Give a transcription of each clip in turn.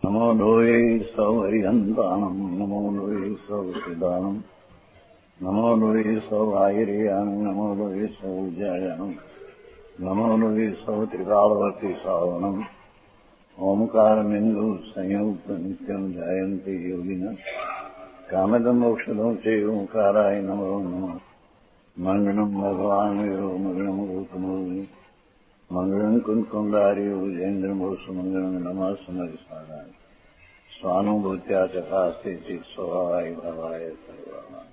नमो लोये सौहरिहन्तानम् नमो लोये सौसिदानम् नमो लोये सौभागिर्यानम् नमो लोये सौजयानम् नमो लोये सौत्रिकालवती सावनम् ओंकारमिन्दु संयुक्त नित्यम् जायन्ते योगिनः कामदमोक्षदं च ओंकाराय नमो नमः मङ्गलम् भगवान् वीरो मङ्गलम् गौतमोऽग्नि मङ्गलम् कुन्कुण्डार्यो विजेन्द्रमोऽस्तु मङ्गलम् नमः समरिसाराय स्वानुभूत्या चकास्ते चित् स्वभावाय भावाय सर्वाणाम्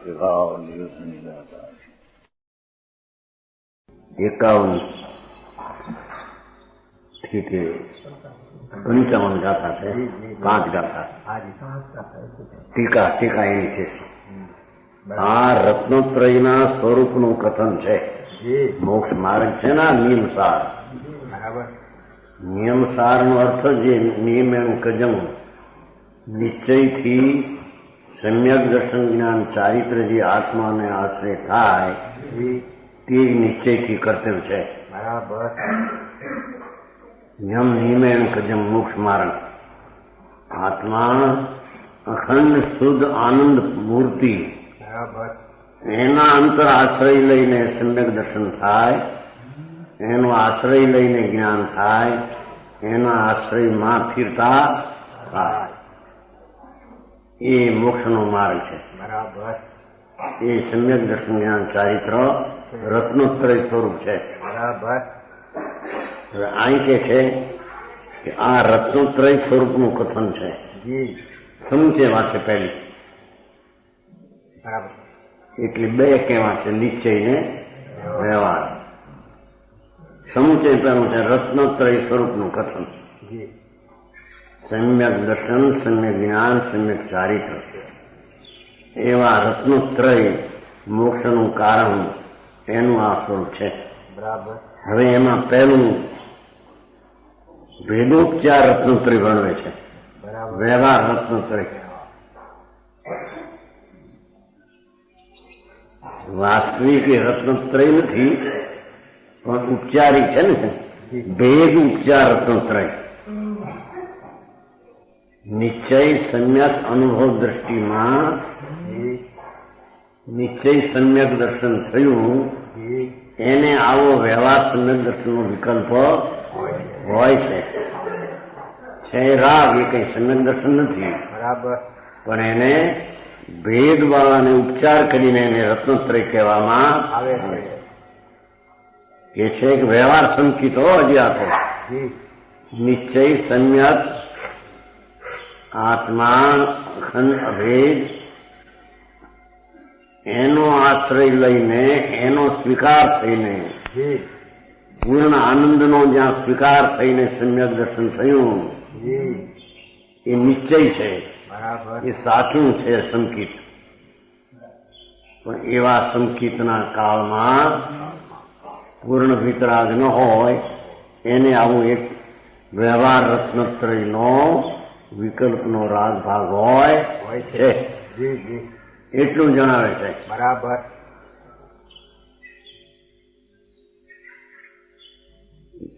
विभाव नियुद्धनिदाताय 51 ठीक है 55 गाथा है 5 गाथा टीका टीका એની છે આ રત્નોત્રયના સ્વરૂપનું કથન છે મોક્ષ માર્ગ છે ને નિયમસાર નિયમસારનો અર્થ જે નિયમેણું કજમ નિશ્ચયથી સમ્યક દર્શન જ્ઞાન ચારિત્ર જે આત્માને આશ્રય થાય તે નિશ્ચયથી કર્તવ્ય છે બરાબર यम नियमेण कजम मोक्ष मार्ग आत्मा अखंड शुद्ध आनंद मूर्ति एना अंतर आश्रय लईने सम्यक दर्शन थाय एनो आश्रय लईने ज्ञान थाय एना आश्रय मां फिरता थाय ये मोक्षनो मार्ग है बराबर ये सम्यक दर्शन ज्ञान चारित्र रत्नोत्तरय स्वरूप है बराबर અહીં કે છે કે આ રત્નોત્રય સ્વરૂપનું કથન છે સમુચય વાત છે પહેલી બરાબર એટલે બે કહેવા છે નિશ્ચય ને વ્યવહાર સમુચય પહેલું છે રત્નોત્રય સ્વરૂપનું કથન સમ્યક દર્શન સમ્યક જ્ઞાન સમ્યક ચારિત્ર એવા રત્નોત્રય મોક્ષનું કારણ એનું આ સ્વરૂપ છે બરાબર હવે એમાં પહેલું વેદોપચાર રત્નોત્રય વર્ણવે છે વ્યવહાર રત્નોત્રય વાસ્તવિક એ રત્નોત્રય નથી પણ ઉપચારિક છે ને ભેદ ઉપચાર રત્નોત્રય નિશ્ચય સમ્યક અનુભવ દ્રષ્ટિમાં નિશ્ચય સમ્યક દર્શન થયું એને આવો વ્યવહાર સમ્યક દર્શનનો વિકલ્પ હોય છે રાગ એ કઈ સમ્યક દર્શન નથી બરાબર પણ એને ભેદવાળાને ઉપચાર કરીને એને રત્નોત્રય કહેવામાં આવે છે એ છે કે વ્યવહાર સંકિત હો હજી આપો નિશ્ચય સમ્યક આત્મા અખંડ અભેદ એનો આશ્રય લઈને એનો સ્વીકાર થઈને પૂર્ણ આનંદનો જ્યાં સ્વીકાર થઈને સમ્યક દર્શન થયું એ નિશ્ચય છે એ સાચું છે સંકિત પણ એવા સંકિતના કાળમાં પૂર્ણ વિતરાગ ન હોય એને આવું એક વ્યવહાર રત્નોત્રયનો વિકલ્પનો રાગ ભાગ હોય છે એટલું જણાવે છે બરાબર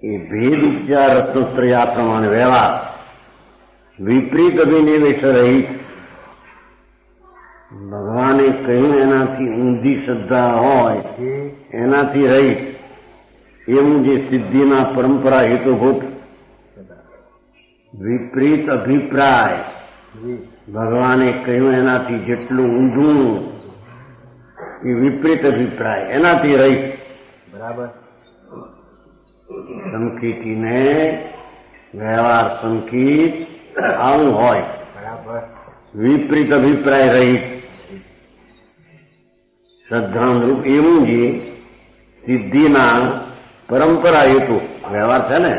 એ ભેદ ઉપચાર રત્નોત્રય આ પ્રમાણે વ્યવહાર વિપરીત અભિનિવેશ રહિત ભગવાને કહ્યું એનાથી ઊંધી શ્રદ્ધા હોય એનાથી રહિત એવું જે સિદ્ધિના પરંપરા હેતુભૂત વિપરીત અભિપ્રાય ભગવાને કહ્યું એનાથી જેટલું ઊંધું એ વિપરીત અભિપ્રાય એનાથી રહિત બરાબર સંકિતને વ્યવહાર સંકિત આવું હોય બરાબર વિપરીત અભિપ્રાય રહિત શ્રદ્ધાનુરૂપ એવું જે સિદ્ધિના પરંપરા હેતુ વ્યવહાર છે ને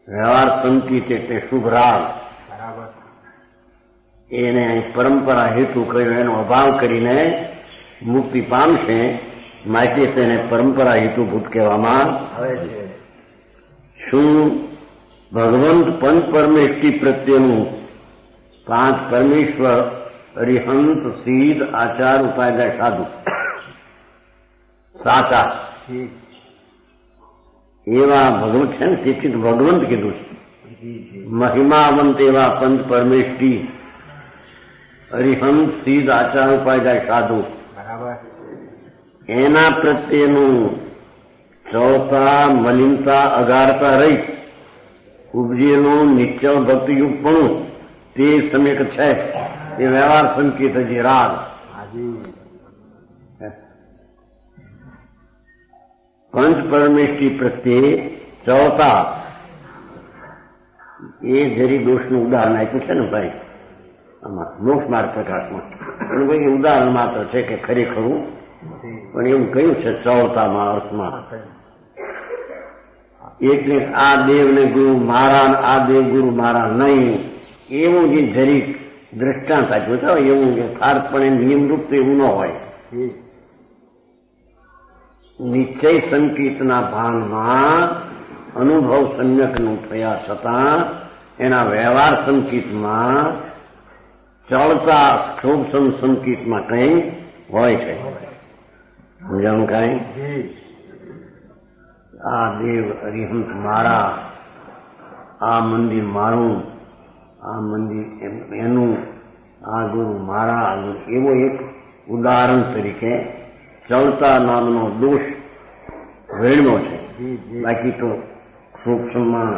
વ્યવહાર સંકિત એટલે શુભ રાગ બરાબર એને પરંપરા હેતુ કર્યો એનો અભાવ કરીને મુક્તિ પામશે માટે તેને પરંપરા હેતુભૂત કહેવામાં આવે છે શું ભગવંત પંચ પરમેષ્ટિ પ્રત્યેનું 5 પરમેશ્વર અરિહંત સિદ્ધ આચાર ઉપાય સાધુ સાચા એવા ભગવંત છે ને તેથી ભગવંત કીધું છે મહિમાવંત એવા પંચ પરમેષ્ઠી હરિહંસ સિદ્ધ આચાર ઉપાય સાધુ એના પ્રત્યેનું ચળતા મલિનતા અગારતા રહી ઉપજેલું નિશ્ચળ ભક્તિયુક્તપણું તે સમ્યક છે એ વ્યવહાર સંકેત હજી રાગ પંચ પરમેષ્ઠી પ્રત્યે ચળતા એ જરી દોષનું ઉદાહરણ આપ્યું છે ને ભાઈ આમાં મોક્ષ માર્ગ પ્રકાશમાં એનું ભાઈ ઉદાહરણ માત્ર છે કે ખરેખરું પણ એવું કહ્યું છે ચળતામાં અર્થમાં એટલે આ દેવને ગુરુ મારા આ દેવ ગુરુ મારા નહીં એવું જે જરીક દ્રષ્ટાંત આપ્યું છે એવું યથાર્થપણે નિયમરૂપ તો એવું ન હોય. નિશ્ચય સંકેતના ભાનમાં અનુભવ સમ્યકનું થયા છતાં એના વ્યવહાર સંકેતમાં ચળતા ક્ષોભસમ સંકેતમાં કંઈ હોય છે. સમજાણું કાંઈ? આ દેવ હરિહંસ મારા, આ મંદિર મારું, આ મંદિર એનું, આ ગુરુ મારા, એવો એક ઉદાહરણ તરીકે ચળતા નામનો દોષ વેણ્યો છે. બાકી તો સૂક્ષ્મમાં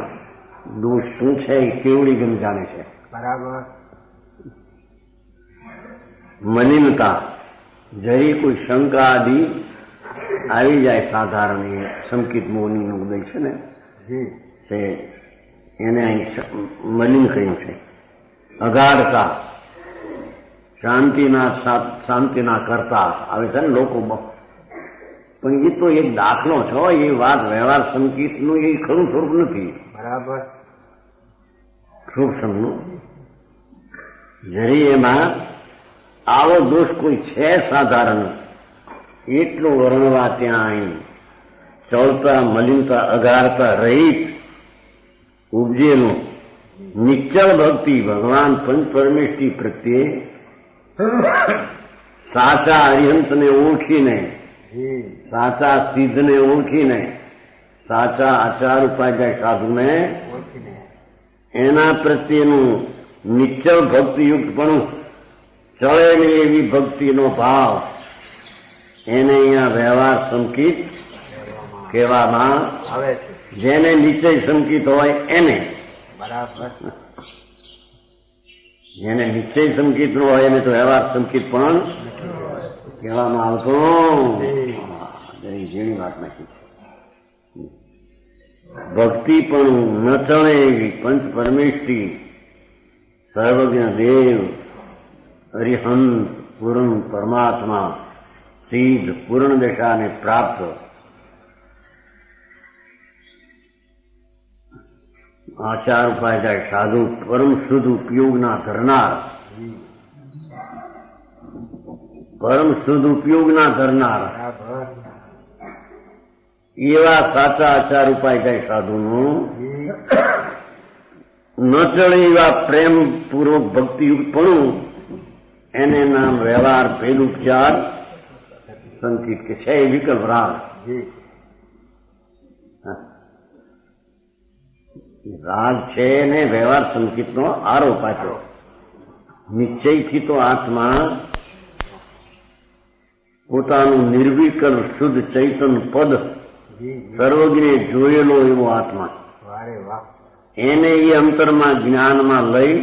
દોષ શું છે એ કેવડી ગમ જાણે છે. બરાબર. મલિનતા જરી કોઈ શંકા આદિ આવી જાય સાધારણ એ સંકિત મોહનીનું ઉદય છે ને તે એને અહીં મલિન કહ્યું છે. અગાઢતા શાંતિના કરતા આવે છે ને લોકો, પણ એ તો એક દાખલો છો. એ વાત વ્યવહાર સંકેતનું એ ખરું સ્વરૂપ નથી. બરાબર. સૂક્ષ્મનું જરી એમાં આવો દોષ કોઈ છે સાધારણ એટલું વર્ણવા ત્યાં અહીં ચળતા મલિનતા અગારતા રહિત ઉપજેલું નિશ્ચળ ભક્તિ ભગવાન પંચ પરમેષ્ઠી પ્રત્યે સાચા હરિહંસને ઓળખીને, સાચા સિદ્ધને ઓળખીને, સાચા આચાર ઉપાધ્યાય સાધુને એના પ્રત્યેનું નિશ્ચળ ભક્તિયુક્તપણું ચળે નહીં એવી ભક્તિનો ભાવ એને અહીંયા વ્યવહાર સંકેત કહેવામાં આવે છે. જેને નિશ્ચય સંકેત હોય એને. બરાબર. જેને નિશ્ચય સંકેત નો હોય એને તો વ્યવહાર સંકેત પણ કહેવામાં આવતો. જેની વાત નાખી છે. ભક્તિ પણ ન ચણે એવી પંચ પરમેષ્ઠી સર્વજ્ઞ દેવ હરિહંસ પૂર્ણ પરમાત્મા સિદ્ધ પૂર્ણ દશાને પ્રાપ્ત આચાર ઉપાધ્યાય સાધુ પરમ શુદ્ધ ઉપયોગના ધરનાર, પરમ શુદ્ધ ઉપયોગના ધરનાર એવા સાચા આચાર ઉપાધ્યાય સાધુનું ન ચડે એવા પ્રેમપૂર્વક ભક્તિયુક્તપણું એને નામ વ્યવહાર ભેદુપચાર સંકેત કે છે. એ વિકલ્પ રાગ રાગ છે ને વ્યવહાર સંકેતનો આરોપ આપ્યો. નિશ્ચયથી તો આત્મા પોતાનું નિર્વિકલ્પ શુદ્ધ ચૈતન પદ સર્વજ્ઞે જોયેલો એવો આત્મા એને એ અંતરમાં જ્ઞાનમાં લઈ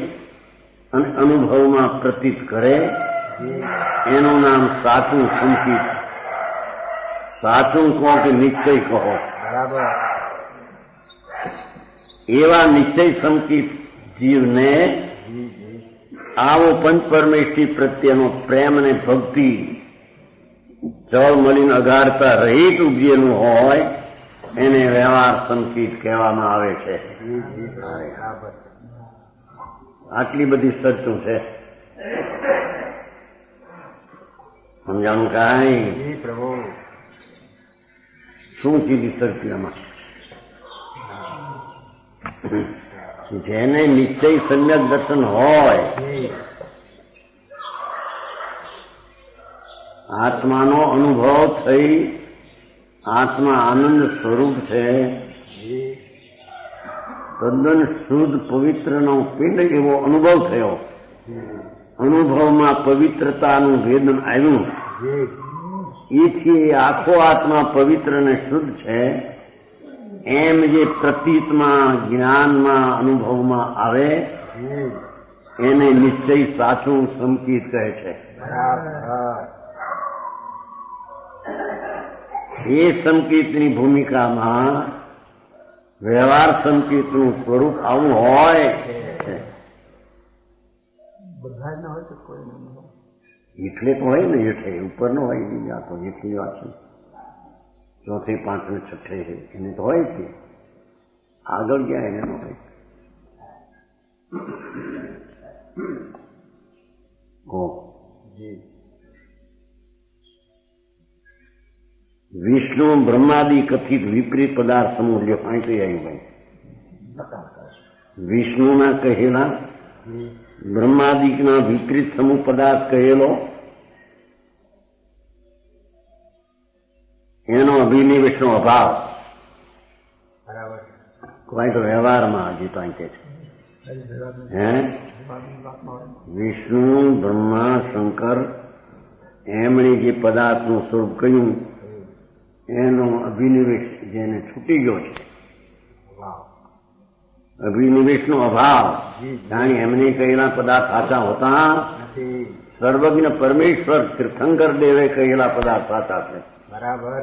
અને અનુભવમાં પ્રતીત કરે એનું નામ સાચું સંકેત. સાચું કહો કે નિશ્ચય કહો. બરાબર. એવા નિશ્ચય સંકેત જીવને આવો પંચ પરમેષ્ઠી પ્રત્યેનો પ્રેમ અને ભક્તિ ચળ મલિન અગારતા રહિત ઉપજેલું હોય એને વ્યવહાર સંકેત કહેવામાં આવે છે. આટલી બધી સચ્ચું છે. સમજાણું કાંઈ? પ્રભુ શું કીધી સરક્રિયામાં? જેને નિશ્ચય સમ્યક દર્શન હોય, આત્માનો અનુભવ થઈ આત્મા આનંદ સ્વરૂપ છે તદ્દન શુદ્ધ પવિત્રનો પિંડ એવો અનુભવ થયો. અનુભવમાં પવિત્રતાનું વેદન આવ્યું. એથી આખો આત્મા પવિત્ર અને શુદ્ધ છે એમ જે પ્રતીતમાં, જ્ઞાનમાં, અનુભવમાં આવે એને નિશ્ચય સાચું સંકેત કહે છે. એ સંકેતની ભૂમિકામાં વ્યવહાર સંકેતનું સ્વરૂપ આવું હોય એટલે તો હોય ને, એટલે ઉપર નો હોય બીજા તો એટલી વાત છે. ચોથે, પાંચમે, છઠ્ઠે એને તો હોય છે, આગળ ગયા એને નો હોય. વિષ્ણુ બ્રહ્માદિ કથિત વિપરીત પદાર્થ સમૂલ્ય ફાંસી આવ્યું ભાઈ. વિષ્ણુના કહેલા બ્રહ્માદિકના વિપરીત સમૂહ પદાર્થ કહેલો એનો અભિનિવેશનો અભાવ. કોઈ તો વ્યવહારમાં હજી તો અહીં કે છે હે વિષ્ણુ, બ્રહ્મા, શંકર એમણે જે પદાર્થનું સ્વરૂપ કહ્યું એનો અભિનિવેશ જેને છૂટી ગયો છે, અભિનિવેશનો અભાવ. જાણે એમને કહેલા પદાર્થ સાચા હોતા. સર્વજ્ઞ પરમેશ્વર તીર્થંકર દેવે કહેલા પદાર્થ સાચા છે. બરાબર.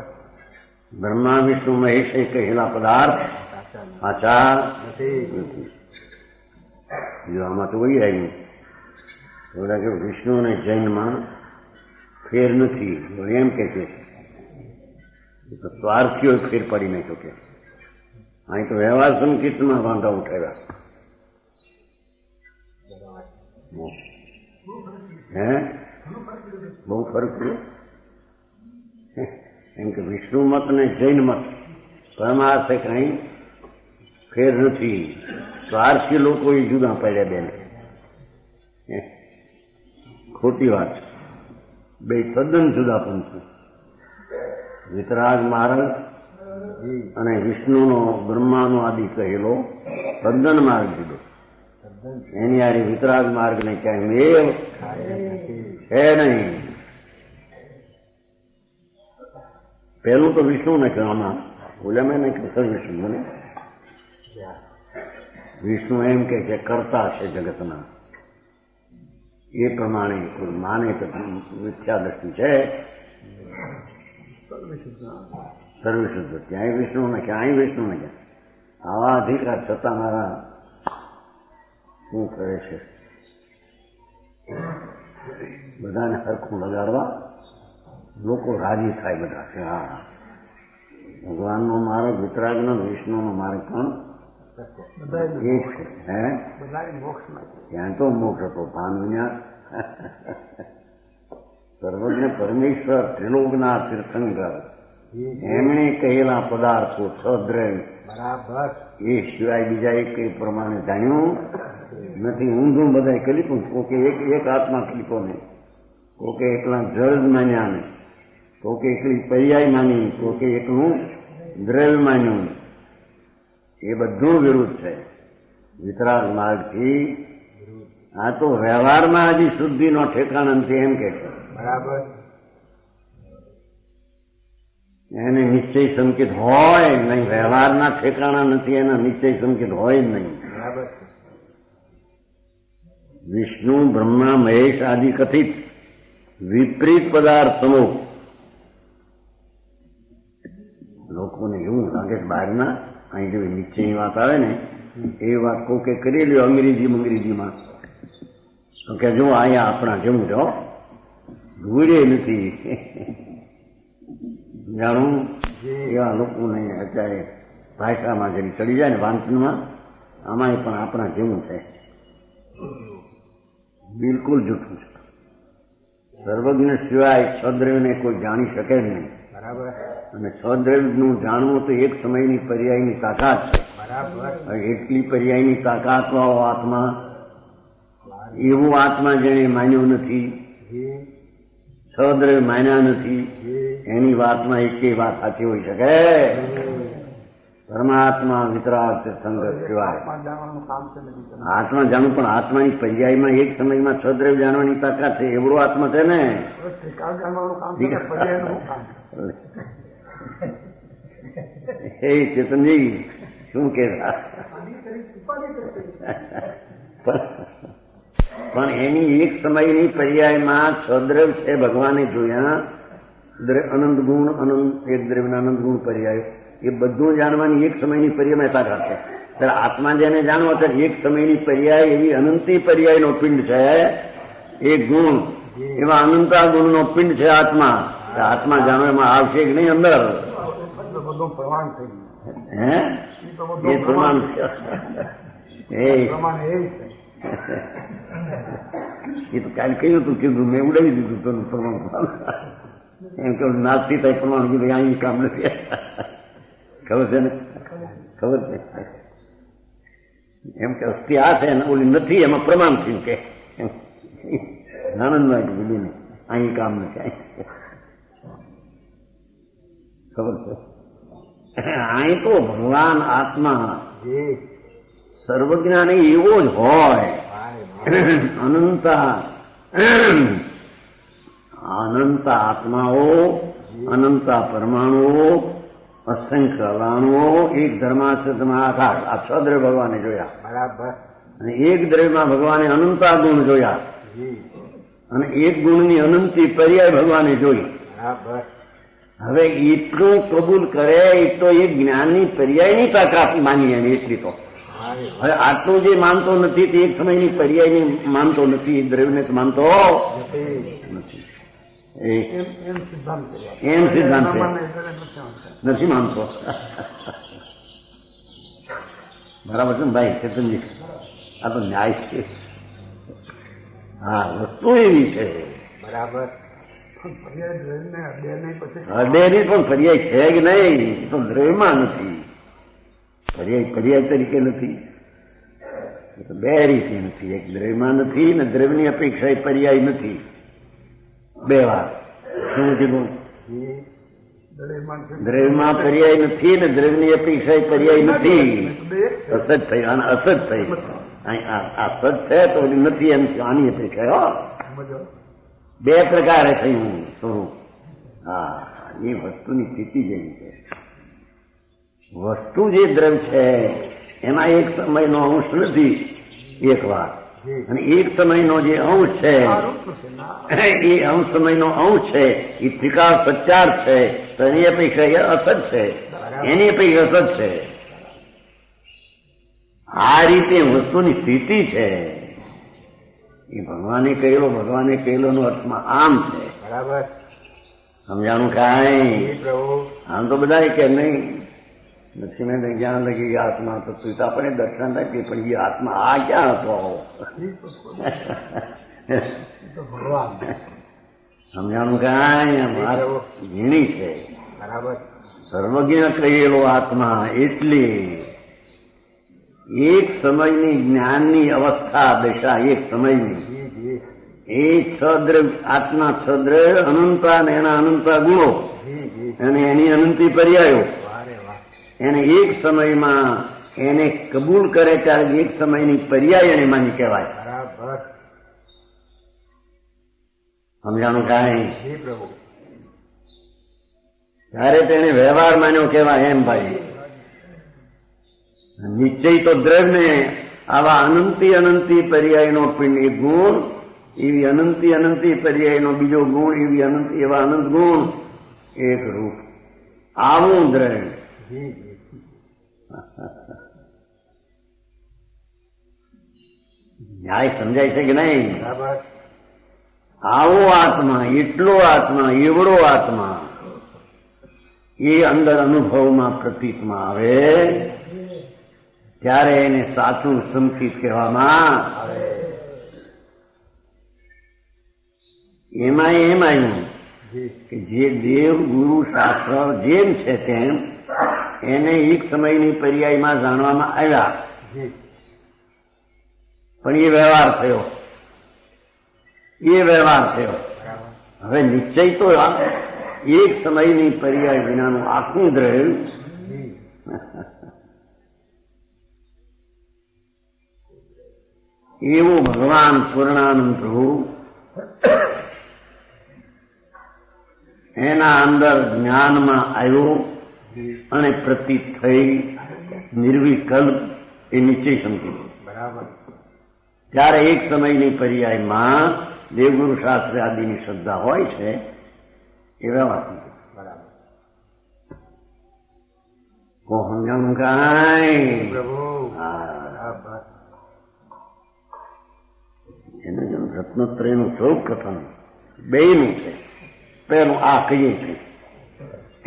બ્રહ્મા, વિષ્ણુ, મહેશે કહેલા પદાર્થ સાચા નથી. જો આમાં તો વહી આવ્યું થોડા કે વિષ્ણુ અને જૈનમાં ફેર નથી એમ કે છે. સ્વાર્થીઓ ફેર પડી નહીં શકે. અહીં તો વ્યવહાર સંકેતમાં વાંધા ઉઠાવ્યા. હે બહુ ફરક છે એમ કે વિષ્ણુ મત ને જૈન મત પરમાર્થે કઈ ફેર નથી. સ્વાર્થી લોકો એ જુદા પડ્યા બેન, ખોટી વાત. બે તદ્દન જુદા પણ છે. વિતરાગ માર્ગ અને વિષ્ણુનો, બ્રહ્માનો આદિ કહેલો તદ્દન માર્ગ જુદો. એની આરી વિતરાગ માર્ગ ને ક્યાંય મેળ છે નહીં. પહેલું તો વિષ્ણુ ને કહેવામાં બોલ્યા મેં નહીં કે વિષ્ણુ મને વિષ્ણુ એમ કે કરતા છે જગતના. એ પ્રમાણે કોઈ માને તો મિથ્યા દ્રષ્ટિ છે. સર્વશુદ્ધ ક્યાંય વિષ્ણુ ને ક્યાંય વિષ્ણુ ને ક્યાં આવા અધિકાર છતાં મારા શું કરે છે બધાને સરખું લગાડવા લોકો રાજી થાય બધા કે હા ભગવાનનો માર્ગ, વિતરાગનો, વિષ્ણુનો માર્ગ પણ એ છે. હે ત્યાં તો મોક્ષ હતો ભાન વિના. સર્વજ્ઞ પરમેશ્વર ત્રિલોકનાથ તીર્થંકર એમણે કહેલા પદાર્થો સદ્રવ બરાબર એ સિવાય બીજા એક પ્રમાણે જાણ્યું નથી. ઊંધું બધા કલીપું. કોકે એક આત્મા કલીપો નહીં, કોકે એકલા જળ માન્યા નહીં, કોકે એકલી પર્યાય માની, કોકે એકલું દ્રવ્ય માન્યું. એ બધું વિરુદ્ધ છે વિતરાગ માર્ગથી. આ તો વ્યવહારમાં હજી શુદ્ધિનો ઠેકાણ નથી એમ કે છે. બરાબર. એને નિશ્ચય સંકેત હોય નહીં. વ્યવહારના ઠેકાણા નથી, એના નિશ્ચય સંકેત હોય જ નહીં. બરાબર. વિષ્ણુ, બ્રહ્મા, મહેશ આદિ કથિત વિપરીત પદાર્થ સમૂહ. લોકોને એવું લાગે બહારના અહીં જો નિશ્ચયની વાત આવે ને એ વાત કોકે કરી લ્યો અંગ્રેજીમાં તો કે જો અહીંયા આપણા જેવું જો ભૂલે નથી જાણું. એવા લોકોને અત્યારે ભાષામાં જરી ચડી જાય ને વાંચનમાં આમાં પણ આપણા જેવું છે. બિલકુલ જૂઠું છે. સર્વજ્ઞ સિવાય છદ્રવ્યને કોઈ જાણી શકે જ નહીં. બરાબર. અને છદ્રવ્યનું જાણવું તો એક સમયની પર્યાયની તાકાત છે. બરાબર. એટલી પર્યાયની તાકાતવાળો આત્મા, એવું આત્મા જેને માન્યું નથી, છદ્રવ્ય માન્યા નથી, એની વાતમાં એકે વાત સાચી હોઈ શકે? પરમાત્મા વિતરાગ સંગત સિવાય આત્મા જાણવું, પણ આત્માની પર્યાયમાં એક સમયમાં છદ્રવ જાણવાની તાકાત છે એવડો આત્મા છે ને. હે ચેતનજી શું કે પણ એની એક સમયની પર્યાયમાં છદ્રવ છે ભગવાને જોયા, અનંત ગુણ, અનંત એક દ્રવ્યના અનંત ગુણ પર્યાય, એ બધું જાણવાની એક સમયની પર્યાયમાં તાકાત છે. ત્યારે આત્મા જેને જાણવો ત્યારે એક સમયની પર્યાય એવી અનંતી પર્યાયનો પિંડ છે, એક ગુણ એવા અનંતા ગુણનો પિંડ છે આત્મા. આત્મા જાણવામાં આવશે કે નહીં અંદર? હે એ પ્રમાણ એ તો કાલે કહ્યું હતું, કીધું મેં ઉડાવી દીધું તેનું પ્રમાણ. એમ કે નાસ્તી થાય પ્રમાણ કીધું અહીં કામ નથી. ખબર છે ને? ખબર છે એમ કે અસ્થિ આ છે ને ઓલી નથી, એમાં પ્રમાણ થયું કે આનંદમાં કીધું ને અહીં કામ નથી. ખબર છે અહીં તો ભગવાન આત્મા સર્વજ્ઞાની એવો જ હોય. અનંતા આત્માઓ, અનંતા પરમાણુઓ, અસંખ્ય અલાણુઓ એક ધર્માશ્રમમાં આકાર આ છ દ્રવ્ય ભગવાને જોયા. બરાબર. અને એક દ્રવ્યમાં ભગવાને અનંતા ગુણ જોયા અને એક ગુણની અનંતી પર્યાય ભગવાને જોઈ. બરાબર. હવે એટલું કબૂલ કરે એ તો એ જ્ઞાનની પર્યાયની તાકાત માની એને એટલી તો. હવે આટલું જે માનતો નથી તે એક સમયની પર્યાયને માનતો નથી, દ્રવ્યને માનતો નથી. એમ સિદ્ધાંત નથી માનતો. બરાબર છે ને ભાઈ ચેતનજી? આ તો ન્યાય છે. હા, વસ્તુ એવી છે. બરાબર. અડેની પણ પર્યાય છે કે નહીં? તો દ્રવ્યમાં નથી, પર્યાય તરીકે નથી, બે રીતે નથી. એક દ્રવ્યમાં નથી ને દ્રવ્યની અપેક્ષા એ પર્યાય નથી. બે વાત. શું કીધું? દ્રવ્યમાં પર્યાય નથી ને દ્રવ્યની અપેક્ષા એ પર્યાય નથી. અસત થઈ અને અસત થઈ. આ સત છે તો નથી એમ આની અપેક્ષા. બે પ્રકારે થયું સ્વરૂપ. હા, એ વસ્તુની સ્થિતિ જેવી છે. વસ્તુ જે દ્રવ્ય છે એમાં એક સમયનો અંશ નથી, એક વાત. અને એક સમયનો જે અંશ છે એ અંશ સમયનો અંશ છે એ ત્રિકાળ સચ્ચાર છે, તો એની અપેક્ષા એ અસત છે, એની અપેક્ષા અસત છે. આ રીતે વસ્તુની સ્થિતિ છે. એ ભગવાને કહેલોનો અર્થમાં આમ છે. બરાબર. સમજાણું કાંઈ? આમ તો બધા કે નહીં નથી. મેં જ્ઞાન લગી આત્મા તો તું તો આપણે દર્શન રાખીએ, પણ એ આત્મા આ ક્યાં હતો? ભગવાન સમજાણું કાંઈ? ઝીણી છે. બરાબર. સર્વજ્ઞ કહેલો આત્મા એટલે એક સમયની જ્ઞાનની અવસ્થા દશા, એક સમયની એ છદ્રવ આત્મા, છદ્રવ અનંતા ને એના અનંતા ગુણો અને એની અનંતી પર્યાયો એને એક સમયમાં એને કબૂલ કરે ત્યારે એક સમયની પર્યાય એને માની કહેવાય. બરાબર. સમજાણું કાંઈ? ત્યારે તેને વ્યવહાર માન્યો કહેવાય. એમ ભાઈ નિશ્ચય તો દ્રવ્યને આવા અનંતી પર્યાયનો પિંડ, એક ગુણ એવી અનંતી પર્યાયનો બીજો ગુણ એવી એવા અનંત ગુણ એક રૂપ, આવું દ્રવ્ય. ન્યાય સમજાય છે કે નહીં? આવો આત્મા, એટલો આત્મા, એવડો આત્મા એ અંદર અનુભવમાં પ્રતીતમાં આવે ત્યારે એને સાચું સંકિત કહેવામાં આવે. એમાં એમ આવ્યું કે જે દેવ ગુરુ શાસ્ત્ર જેમ છે તેમ એને એક સમયની પર્યાયમાં જાણવામાં આવ્યા, પણ એ વ્યવહાર થયો. હવે નિશ્ચય તો એક સમયની પર્યાય વિનાનું આખું દ્રવ્ય એવો ભગવાન પૂર્ણાનંદ પ્રભુ એના અંદર જ્ઞાનમાં આવ્યો અને પ્રતીત થઈ નિર્વિકલ્પ એ નિશ્ચય સમજી બરાબર. ત્યારે એક સમયની પર્યાયમાં દેવગુરુ શાસ્ત્ર આદિની શ્રદ્ધા હોય છે એવા વાત બરાબર. સમજાણું કાંઈ પ્રભુ હા બરાબર. એને જેમ રત્નત્રયનું સ્વરૂપ કથન બેયનું છે. પેલું આ કહીએ છીએ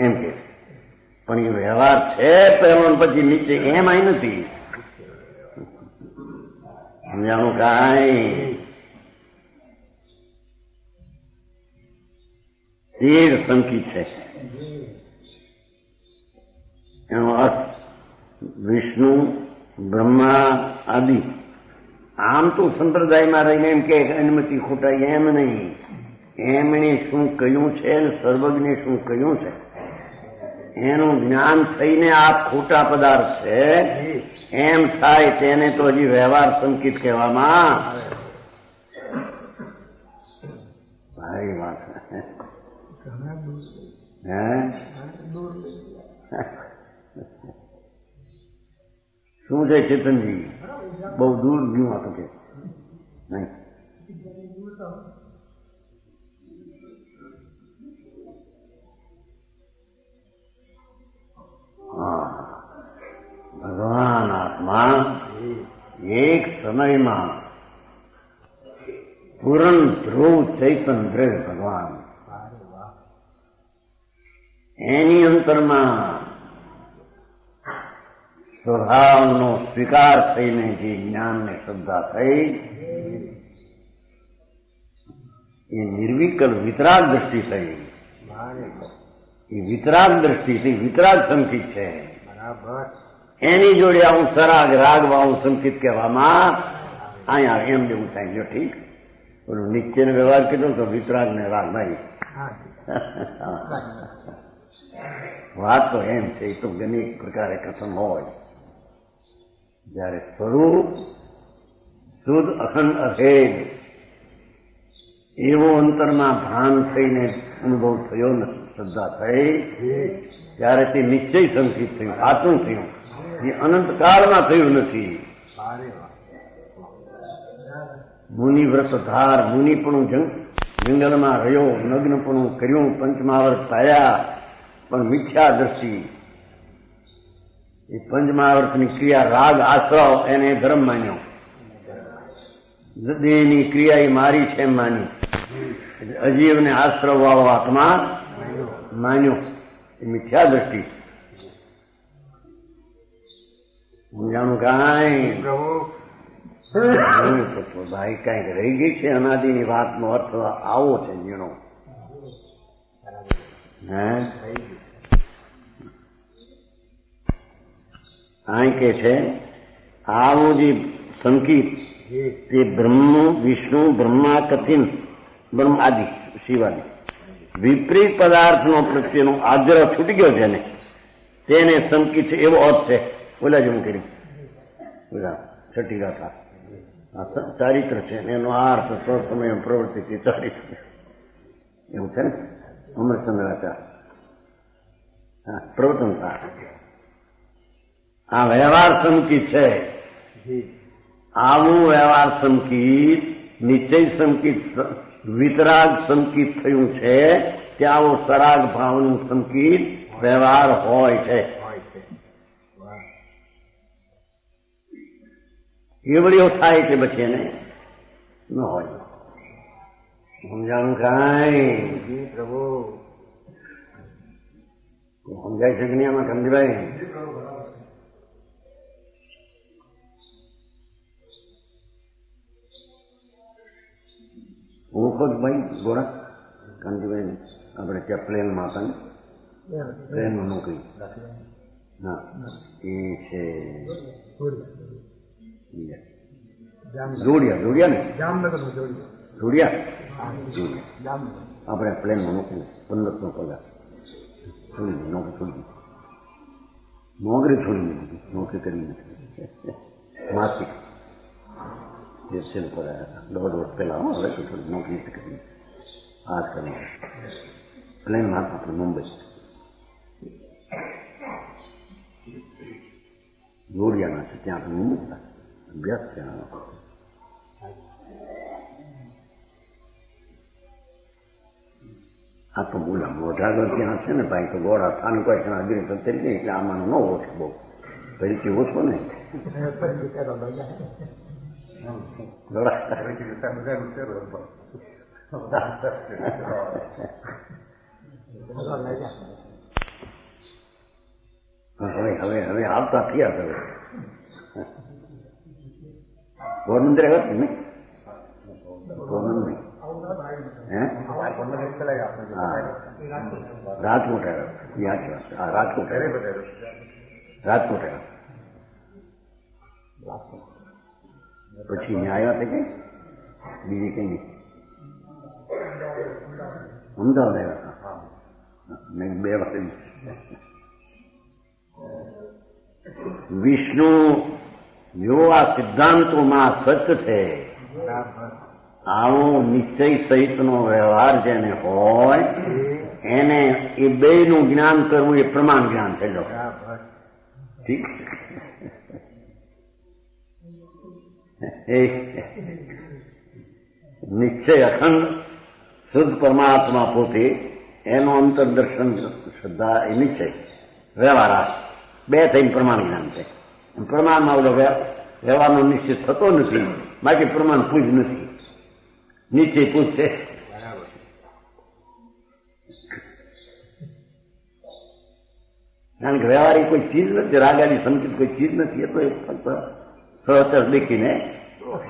એમ કે પણ એ વ્યવહાર છે પેલો પછી નીચે એમ આય નથી. સમજાણું કાંઈ તેર સંકિત છે. એનો અર્થ વિષ્ણુ બ્રહ્મા આદિ. આમ તો સંપ્રદાયમાં રહીને એમ કે અનુમતિ ખોટાઈ એમ નહીં. એમણે શું કહ્યું છે અને સર્વજ્ઞે શું કહ્યું છે એનું જ્ઞાન થઈને આ ખોટા પદાર્થ છે એમ થાય તેને તો હજી વ્યવહાર સંકિત કહેવામાં ભારી વાત હે શું છે ચેતનજી બહુ દૂર ગયું હતું કે નહીં. ભગવાન આત્મા એક સમયમાં પૂરણ ધ્રુવ ચૈતન દ્રવ્ય ભગવાન એની અંતરમાં સ્વભાવનો સ્વીકાર થઈને જે જ્ઞાનને શ્રદ્ધા થઈ એ નિર્વિકલ વિતરાગ દ્રષ્ટિ થઈ. એ વિતરાગ દ્રષ્ટિ થઈ વિતરાગ સંકિત છે. બરાબર. એની જોડે આવું સરાગ રાગવાળું સંકિત કહેવામાં અહીંયા એમ જેવું થાય. જો ઠીક ઓલું નિત્યનો વ્યવહાર કીધો તો વિતરાગ ને રાગ નહીં. વાત તો એમ છે. એ તો ઘણી પ્રકારે કથન હોય જયારે સ્વરૂપ શુદ્ધ અખંડ અભેદ એવો અંતરમાં ભાન થઈને અનુભવ થયો નથી શ્રદ્ધા થઈ ત્યારે તે નિશ્ચય સંકિત થયું સાચું થયું. એ અનંતકાળમાં થયું નથી. મુનિ વ્રતધાર મુનિપણું જંગલમાં રહ્યો નગ્નપણું કર્યું પંચમહાવર્ત થયા પણ મિથ્યા દ્રષ્ટિ. એ પંચમહાવર્તની ક્રિયા રાગ આશ્રવ એને ધર્મ માન્યો. દેહની ક્રિયા એ મારી છે એમ માની. અજીવને આશ્રવ વાળો આત્મા માન્યો. એ મિથ્યા દ્રષ્ટિ. જાણું કાંઈ ભાઈ કાંઈક રહી ગઈ છે. અનાદિની વાતનો અર્થ આવો છે જીણો. હે અહીં કે છે આવું જે સંકિત તે બ્રહ્મ વિષ્ણુ બ્રહ્મા કથિન બ્રહ્મ આદિ શિવાદિ વિપરીત પદાર્થનો પ્રત્યેનો આગ્રહ છૂટી ગયો છે ને તેને સંકિત છે એવો અર્થ છે. બોલા જેવું કર્યું બોલા છઠ્ઠી ગાથા ચારિત્ર છે એનો અર્થ સ્વસમય પ્રવૃત્તિ ચારિત્ર એવું છે ને અમરચંદ્રાચાર પ્રવર્તનતા. આ વ્યવહાર સંકિત છે. આવું વ્યવહાર સંકિત નિશ્ચય સંકિત વિતરાગ સંકિત થયું છે કે આવો સરાગ ભાવનું સંકિત વ્યવહાર હોય છે. એવડીઓ થાય છે પછી એને ન હોય. સમજાણું કાંઈ પ્રભુ સમજાય છે કે નહીં આમાં સમજભાઈ? હું ખુદ ભાઈ ગોરા કાંતિભાઈ આપણે ત્યાં પ્લેનમાં હતા ને પ્લેનમાં નોકરી. હા એ છે જોડિયા ને જોડિયા આપણે પ્લેનમાં નોકરી 1500 પગાર છોડી દીધી. નોકરી છોડી દીધી. નોકરી કરી નથી માસિક એશિયન પર દોઢ વર્ષ પહેલા હવે તો થોડી નોકરી કરી આ કરી પ્લેનમાં હતો મુંબઈ જોડિયાના છે ત્યાં તો મુંબઈ અભ્યાસ ત્યાં આ તો બોલા મોઢાગર ત્યાં છે ને ભાઈ તો ગોળા સ્થાન કોઈ ત્યાં અગ્રી સત્ય નહીં એટલે આમાં ન ઓછો બહુ ફરીથી ઓછો નહીં હવે હવે આવતા થયા હવે ગોરમંત્રી આવ્યા ને ગોરમંત્રી રાજકોટ આવ્યા રાજકોટ રાજકોટ આવ્યા પછી અહીંયા આવ્યા છે કે બીજી કઈ નહીં અમદાવાદ આવ્યા હતા મેં 2 વાર વિષ્ણુ જો આ સિદ્ધાંતોમાં સત્ય છે આવો નિશ્ચય સહિતનો વ્યવહાર જેને હોય એને એ બેયનું જ્ઞાન કરવું એ પ્રમાણ જ્ઞાન છે ઠીક નિશ્ચય અખંડ શુદ્ધ પરમાત્મા પોતે એનો અંતરદર્શન શ્રદ્ધા એ નિશ્ચય વ્યવહાર બે થઈને પ્રમાણ જ્ઞાન છે પ્રમાણમાં ઓલો વ્યવહારનો નિશ્ચય થતો નથી બાકી પ્રમાણ પૂજ નથી નીચે પૂછશે કારણ કે વ્યવહારિક કોઈ ચીજ નથી રાગાની સંકેત કોઈ ચીજ નથી એ તો ફક્ત સહચર દેખીને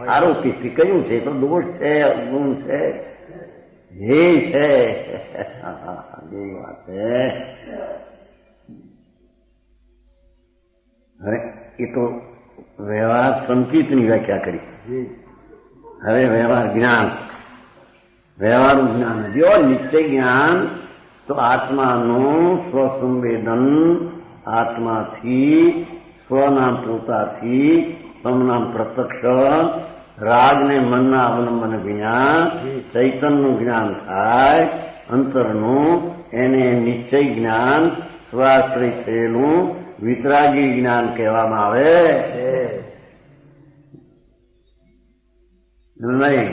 આરોપી કયું છે તો દોષ છે અવગુણ છે જે છે જે વાત છે હવે એ તો વ્યવહાર સંકેતની વ્યાખ્યા કરી હવે વ્યવહાર જ્ઞાન વ્યવહારનું જ્ઞાન જો નિશ્ચય જ્ઞાન તો આત્માનું સ્વસંવેદન આત્માથી સ્વના પોતાથી સ્વના પ્રત્યક્ષ રાગને મનના અવલંબન વિના ચૈતનનું જ્ઞાન થાય અંતરનું એને નિશ્ચય જ્ઞાન સ્વાશ્રય થયેલું વિતરાગી જ્ઞાન કહેવામાં આવે નહીં.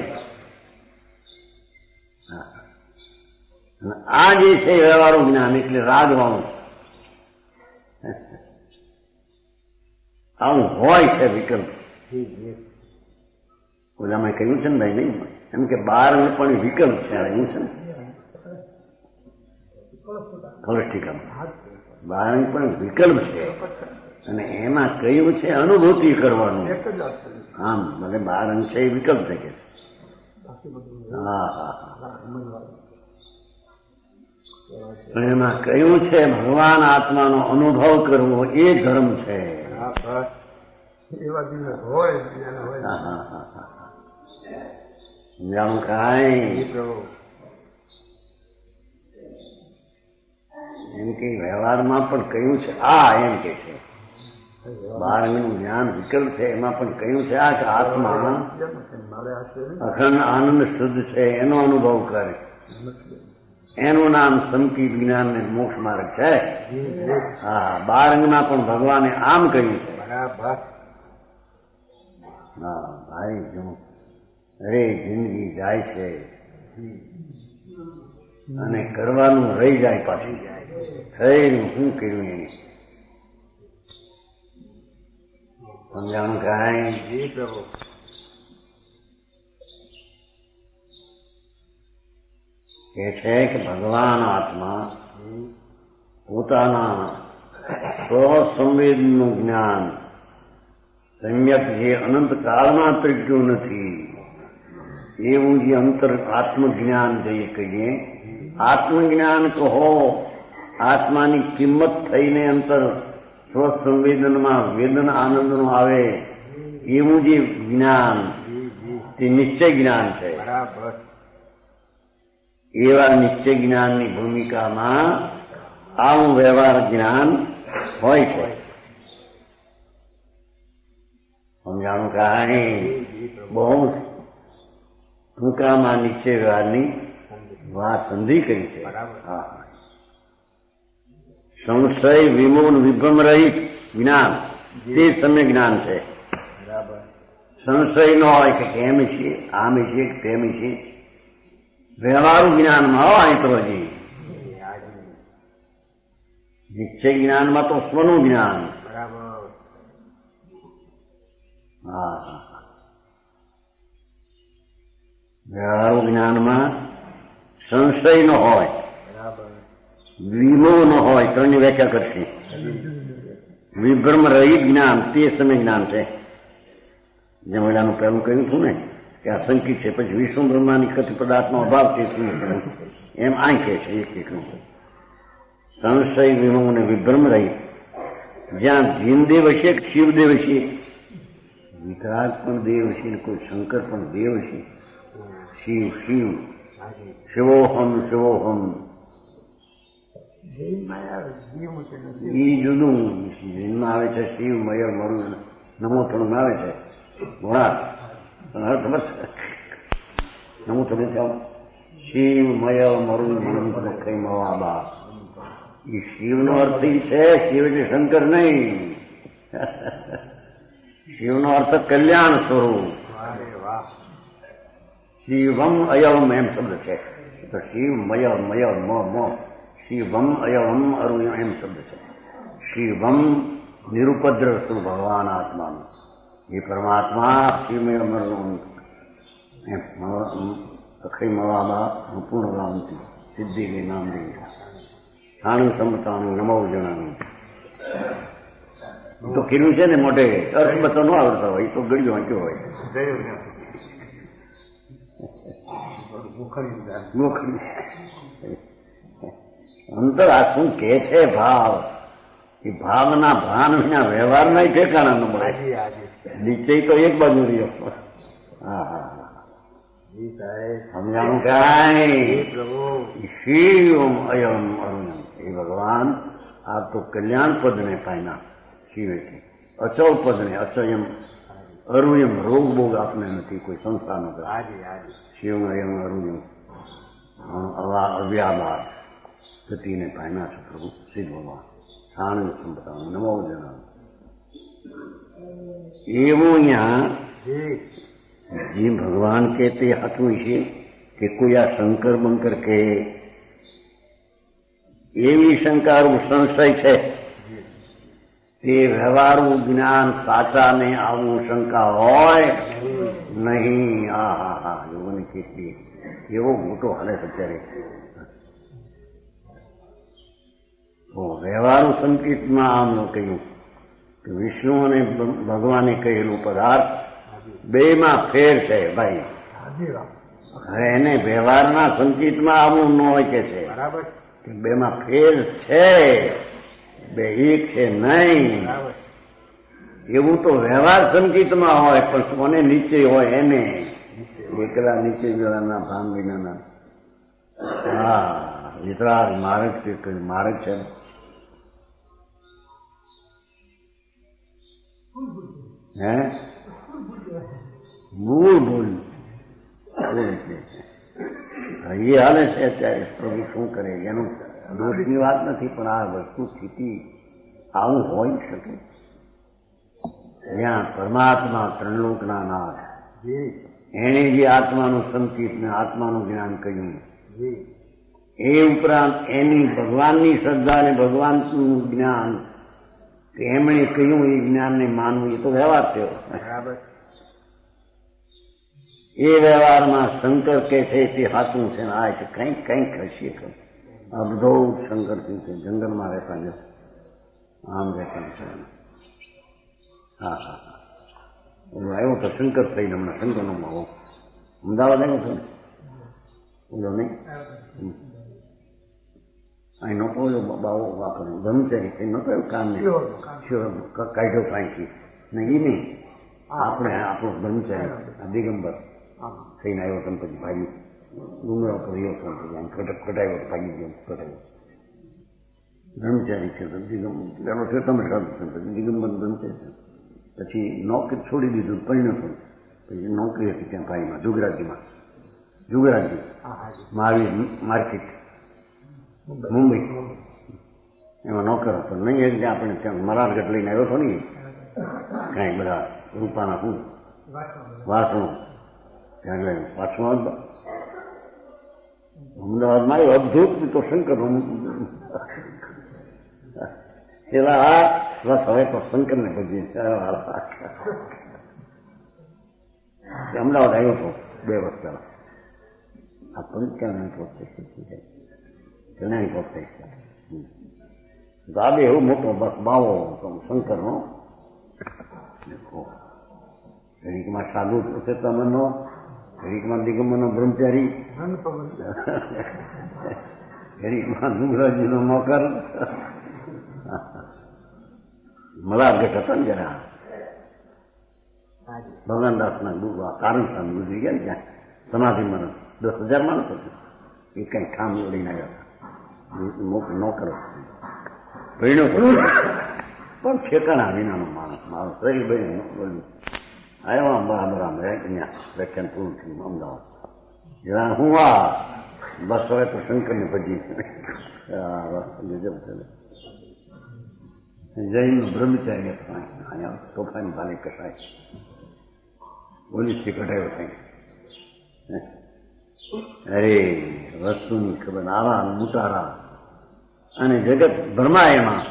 આ જે છે વ્યવહારનું જ્ઞાન એટલે રાગવાળું આવું હોય છે વિકલ્પ ઓલામાં કહ્યું છે ને ભાઈ નહીં એમ કે બાર પણ વિકલ્પ છે એવું છે ને ફલસ્ટિકામાં બાર પણ વિકલ્પ છે અને એમાં કયું છે અનુભૂતિ કરવાનું આમ ભલે બાર અંશ છે એ વિકલ્પ છે કે હા હા પણ એમાં કયું છે ભગવાન આત્માનો અનુભવ કરવો એ ધર્મ છે. સમજાણું કાંઈ એમ કે વ્યવહારમાં પણ કયું છે આ એમ કે છે બારનું જ્ઞાન વિકલ્પ છે એમાં પણ કયું છે આ કે આત્મા અખંડ આનંદ શુદ્ધ છે એનો અનુભવ કરે એનું નામ સંકિત જ્ઞાન ને મોક્ષ માર્ગ છે. હા બારંગમાં પણ ભગવાને આમ કહ્યું છે. હા ભાઈ જો અરે જિંદગી જાય છે અને કરવાનું રહી જાય પાછું થઈને શું કર્યું એને સમજાણું કાંઈ એ છે કે ભગવાન આત્મા પોતાના સ્વસંવેદનું જ્ઞાન સમ્યક જે અનંત કાળમાં પ્રગટ્યું નથી એવું જે અંતર આત્મજ્ઞાન જઈએ કહીએ આત્મજ્ઞાન કહો આત્માની કિંમત થઈને અંતર સ્વસંવેદનમાં વેદન આનંદનું આવે એવું જે જ્ઞાન તે નિશ્ચય જ્ઞાન છે. એવા નિશ્ચય જ્ઞાનની ભૂમિકામાં આવું વ્યવહાર જ્ઞાન હોય છે. સમજાણું કાંઈ બહુ ટૂંકામાં નીચે વ્યવહારની વાત સંધિ કરી છે. હા, સંશય વિમૂન વિભ્રમ રહિત જ્ઞાન તે સમ્યક જ્ઞાન છે. સંશય ન હોય કે કેમ છે, આમ છે કે તેમ છે. વ્યવહારુ જ્ઞાનમાં હોય તો હજી નિશ્ચય જ્ઞાનમાં તો સ્વનું જ્ઞાન. હા, વ્યવહારુ જ્ઞાનમાં સંશય ન હોય, વિમો ન હોય, ત્રણની વ્યાખ્યા કરશે. વિભ્રમ રહિત જ્ઞાન તે સમય જ્ઞાન છે. જેમ ઓલાનું પહેલું કહ્યું હતું ને કે અસંખ્ય છે, પછી વિષ્ણુ બ્રહ્માની કતિ પદાર્થનો અભાવ છે, એમ આ કહે છે એક એકનું. સંશય વિમો અને વિભ્રમ રહિત, જ્યાં જીનદેવ હશે કે શિવદેવ હશે, વિતરાગ પણ દેવ છે, કોઈ શંકર પણ દેવ છે. શિવ શિવ શિવોહમ શિવોહમ એ જુદું જીનમાં આવે છે. શિવ મયર મરું નમોથણમાં આવે છે. ઘોડા નમો તમે કહો શિવ મય મરું મનંત કઈ મવાબા. એ શિવનો અર્થ એ છે, શિવ એટલે શંકર નહીં. શિવનો અર્થ કલ્યાણ સ્વરૂપ. શિવમ અયવમ એમ શબ્દ છે. તો શિવ મય મય મ શિવમ અયવમ અરુ એમ શબ્દ છે. શિવમ નિરુપદ્ર સ્વરૂપ ભગવાન આત્માનું. એ પરમાત્મા શિવમય મરવું અખરી મવામાં પૂર્ણ રામથી સિદ્ધિ ગઈ નામ દઈ સાણું સમતાનું નમો જણાનું તો કીધું છે ને મોટે અર્થ બતો ન આવડતા હોય તો ગળ્યો વાંચ્યો હોય. અંતર આ શું કે છે ભાવ, એ ભાવના ભાન વિના વ્યવહારના ઠેકાણા ન મળે. નિશ્ચય તો એક બાજુ રહ્યો. હા હા સમજાણું કાંઈ શિવમ અયમ અરુણમ. એ ભગવાન આ તો કલ્યાણ પદને પાયના શિવ એટલે અચળ પદને અચયમ અરુયમ રોગ બોગ આપને નથી કોઈ સંસ્થાનો. શિવમ અયમ અરુયમ અવ્યાબાદ ગતિને પાયના છે પ્રભુ શ્રી ભગવાન સાણું સંપતાનું નમો જણાવ. એવું અહીંયા જે ભગવાન કે તે હતું છે કે કોઈ આ શંકર બંકર કે એવી શંકારું સંશય છે તે વ્યવહારુ જ્ઞાન સાચા ને આવું શંકા હોય નહીં. હા હા હા યોગની કેટલી એવો મોટો હાલે છે અત્યારે. વ્યવહારુ સંકેતમાં આમ કહ્યું કે વિષ્ણુ અને ભગવાને કહેલું પદાર્થ બેમાં ફેર છે ભાઈ. એને વ્યવહારના સંકેતમાં આવું ન હોય કે છે કે બેમાં ફેર છે, બે એક છે નહીં. એવું તો વ્યવહાર સંકેતમાં હોય પણ કોને નીચે હોય એને એકલા નીચે ગયેલાના ભાન વિનાના. હા વિતરાગ માર્ગ માર્ગ છે. હે મૂળ ભૂલ એ હાલે છે અત્યારે. પ્રભુ શું કરે એનું દોષની વાત નથી, પણ આ વસ્તુ સ્થિતિ આવું હોઈ શકે. જ્યાં પરમાત્મા ત્રણલોકના નાથ એને જે આત્માનું સંકેત ને આત્માનું જ્ઞાન કહ્યું, એ ઉપરાંત એની ભગવાનની શ્રદ્ધા અને ભગવાનનું જ્ઞાન એમણે કહ્યું એ જ્ઞાનને માનવું એ તો વ્યવહાર થયો. એ વ્યવહારમાં શંકર કે છે તે સાચું છે ને આ છે કંઈક કંઈક હશે. આ બધો શંકર છે જંગલમાં રહેતા નથી, આમ રહેતા છે. હા હા હા આવ્યો તો શંકર થઈને હમણાં શંકરનો માવો અમદાવાદ આવ્યો છો ને બોલો નહીં. અહીં નહોતો બાવો વાપર્યો બ્રહ્મચારી થઈ નહોતો એવું કામ નહીં કાઢ્યો કાંઈથી નહીં. એ નહીં આપણે આપણો બ્રહ્મચારી દિગંબર થઈને આવ્યો તમે પછી ભાગી ડુંગરા પર રહ્યો છો કટાયો ભાગી ગયો કટાયો બ્રહ્મચારી છે પેલો છે તમે પછી દિગંબર બ્રહ્મચારી પછી નોકરી છોડી દીધું પરિણ્યો પણ પછી નોકરી હતી ત્યાં ભાઈમાં જુગરાજી મહાવીર માર્કેટ મુંબઈ, એમાં નોકર હતો. નહીં એટલે આપણે ત્યાં મરારગઢ લઈને આવ્યો હતો ને કાંઈ બધા રૂપાના શું વાસણો ત્યાં લઈને પાછું અમદાવાદમાં આવ્યો. અદભુત તો શંકર પેલા આ બસ હવે તો શંકરને ભજીએ અમદાવાદ આવ્યો હતો 2 વર્ષ પહેલા. આ પંચાણું પ્રોસેસ ઘણા પ્રોસેસ આ બે એવું મોટો બસ બાવો શંકરનો. ઘડીકમાં સાધુ ચેતનનો, ઘડીકમાં દિગંબરનો બ્રહ્મચારી, ઘડીકમાં દુંગરાજીનો નોકર. મલારગઢ હતો ને જરા ભગવાનદાસના ગુરુ કારણ સ્વામી ગુજરી ગયા ને ત્યાં સમાધિ મરણ 10,000 માણસ હતું. એ કઈ ઠામ લઈને આવ્યા નોકર ભણ્યો પણ ઠેકાણા વિનાનો માણસ મારો શરીર બની આવ્યા બરાબર આમ ત્યાં વ્યાખ્યાન પૂરું થયું અમદાવાદ. જરા હું આ બસ હવે તો શંકરને ભજી જૈન બ્રહ્મચારી અહીંયા તોફાની ભાલે કસાય પોલીસથી કઢાયો થાય. અરે વસ્તુની ખબર આવા મુટારા અને જગત ભરમાય એમાં.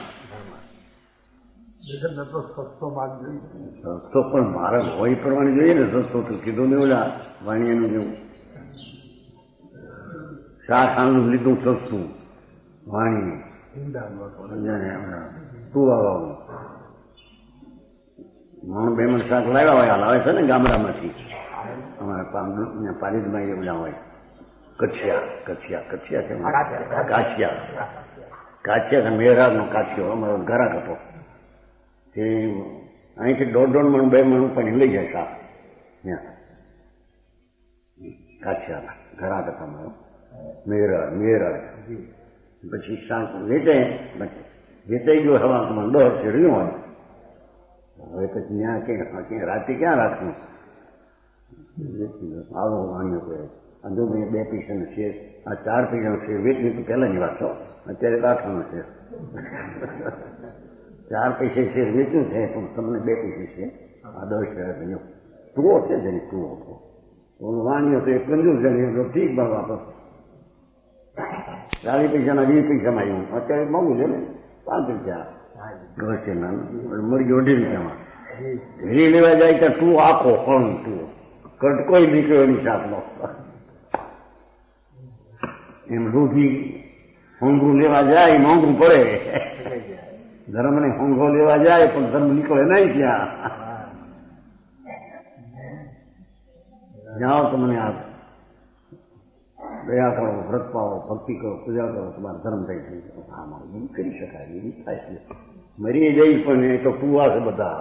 સસ્તો પણ માર્ગ હોય પ્રમાણે જોઈએ ને. સસ્તો તો કીધું ને ઓલા વાણિયાનું જેવું શાક આનું લીધું સસ્તું વાણી તુવાવાનું માણું 2 મણ શાક લાવ્યા હોય હાલ આવે છે ને ગામડામાંથી. અમારે પારિદમાં એ બધા હોય કાછિયા મેઘરાજનો કાછિયો અમારો ઘરાક હતો. તે અહીંથી 1.5 મણ 2 મણ પણ લઈ જાય શાક ત્યાં કાછિયા ઘરાક હતા અમારો મેઘરાજ. પછી શાક વેચાઈ ગયો હવામાં 10 છે રહ્યું હોય. હવે પછી ત્યાં ક્યાં રાતે ક્યાં રાખવું આવો વાણિયો કહે જો મેં 2 પૈસાનો શેર આ 4 પૈસાનો શેર વેચવી તો પહેલાની વાત છો. અત્યારે રાખવાનો શેર 4 પૈસે શેર વેચ્યું છે પણ તમને 2 પૈસે છે આ 10 શેર બન્યો ટુઓ છે જેને ટુઓ હતો વાણિયો તો એ કંજૂસ જણી તો ઠીક ભાવ આપો 40 પૈસાના 20 પૈસામાં આવ્યું. અત્યારે મોંઘું છે ને 5 પૈસા મરી 1.5 રૂપિયામાં ઘી લેવા જાય ત્યાં ટુ આખો પણ ટુઓ કટકોઈ નીકળ્યો એની સાથનો. એમ રૂઢી હોંગરું લેવા જાય મોંઘું પડે. ધર્મને હોંઘો લેવા જાય પણ ધર્મ નીકળે નહીં ત્યાં. જાઓ તો મને આ દયા કરો, વ્રત પાવો, ભક્તિ કરો, પૂજા કરો, તમારો ધર્મ થઈ જાય. આમાં એમ કરી શકાય એવી થાય છે. મરી જઈ પણ એ તો ટુવા છે બધા.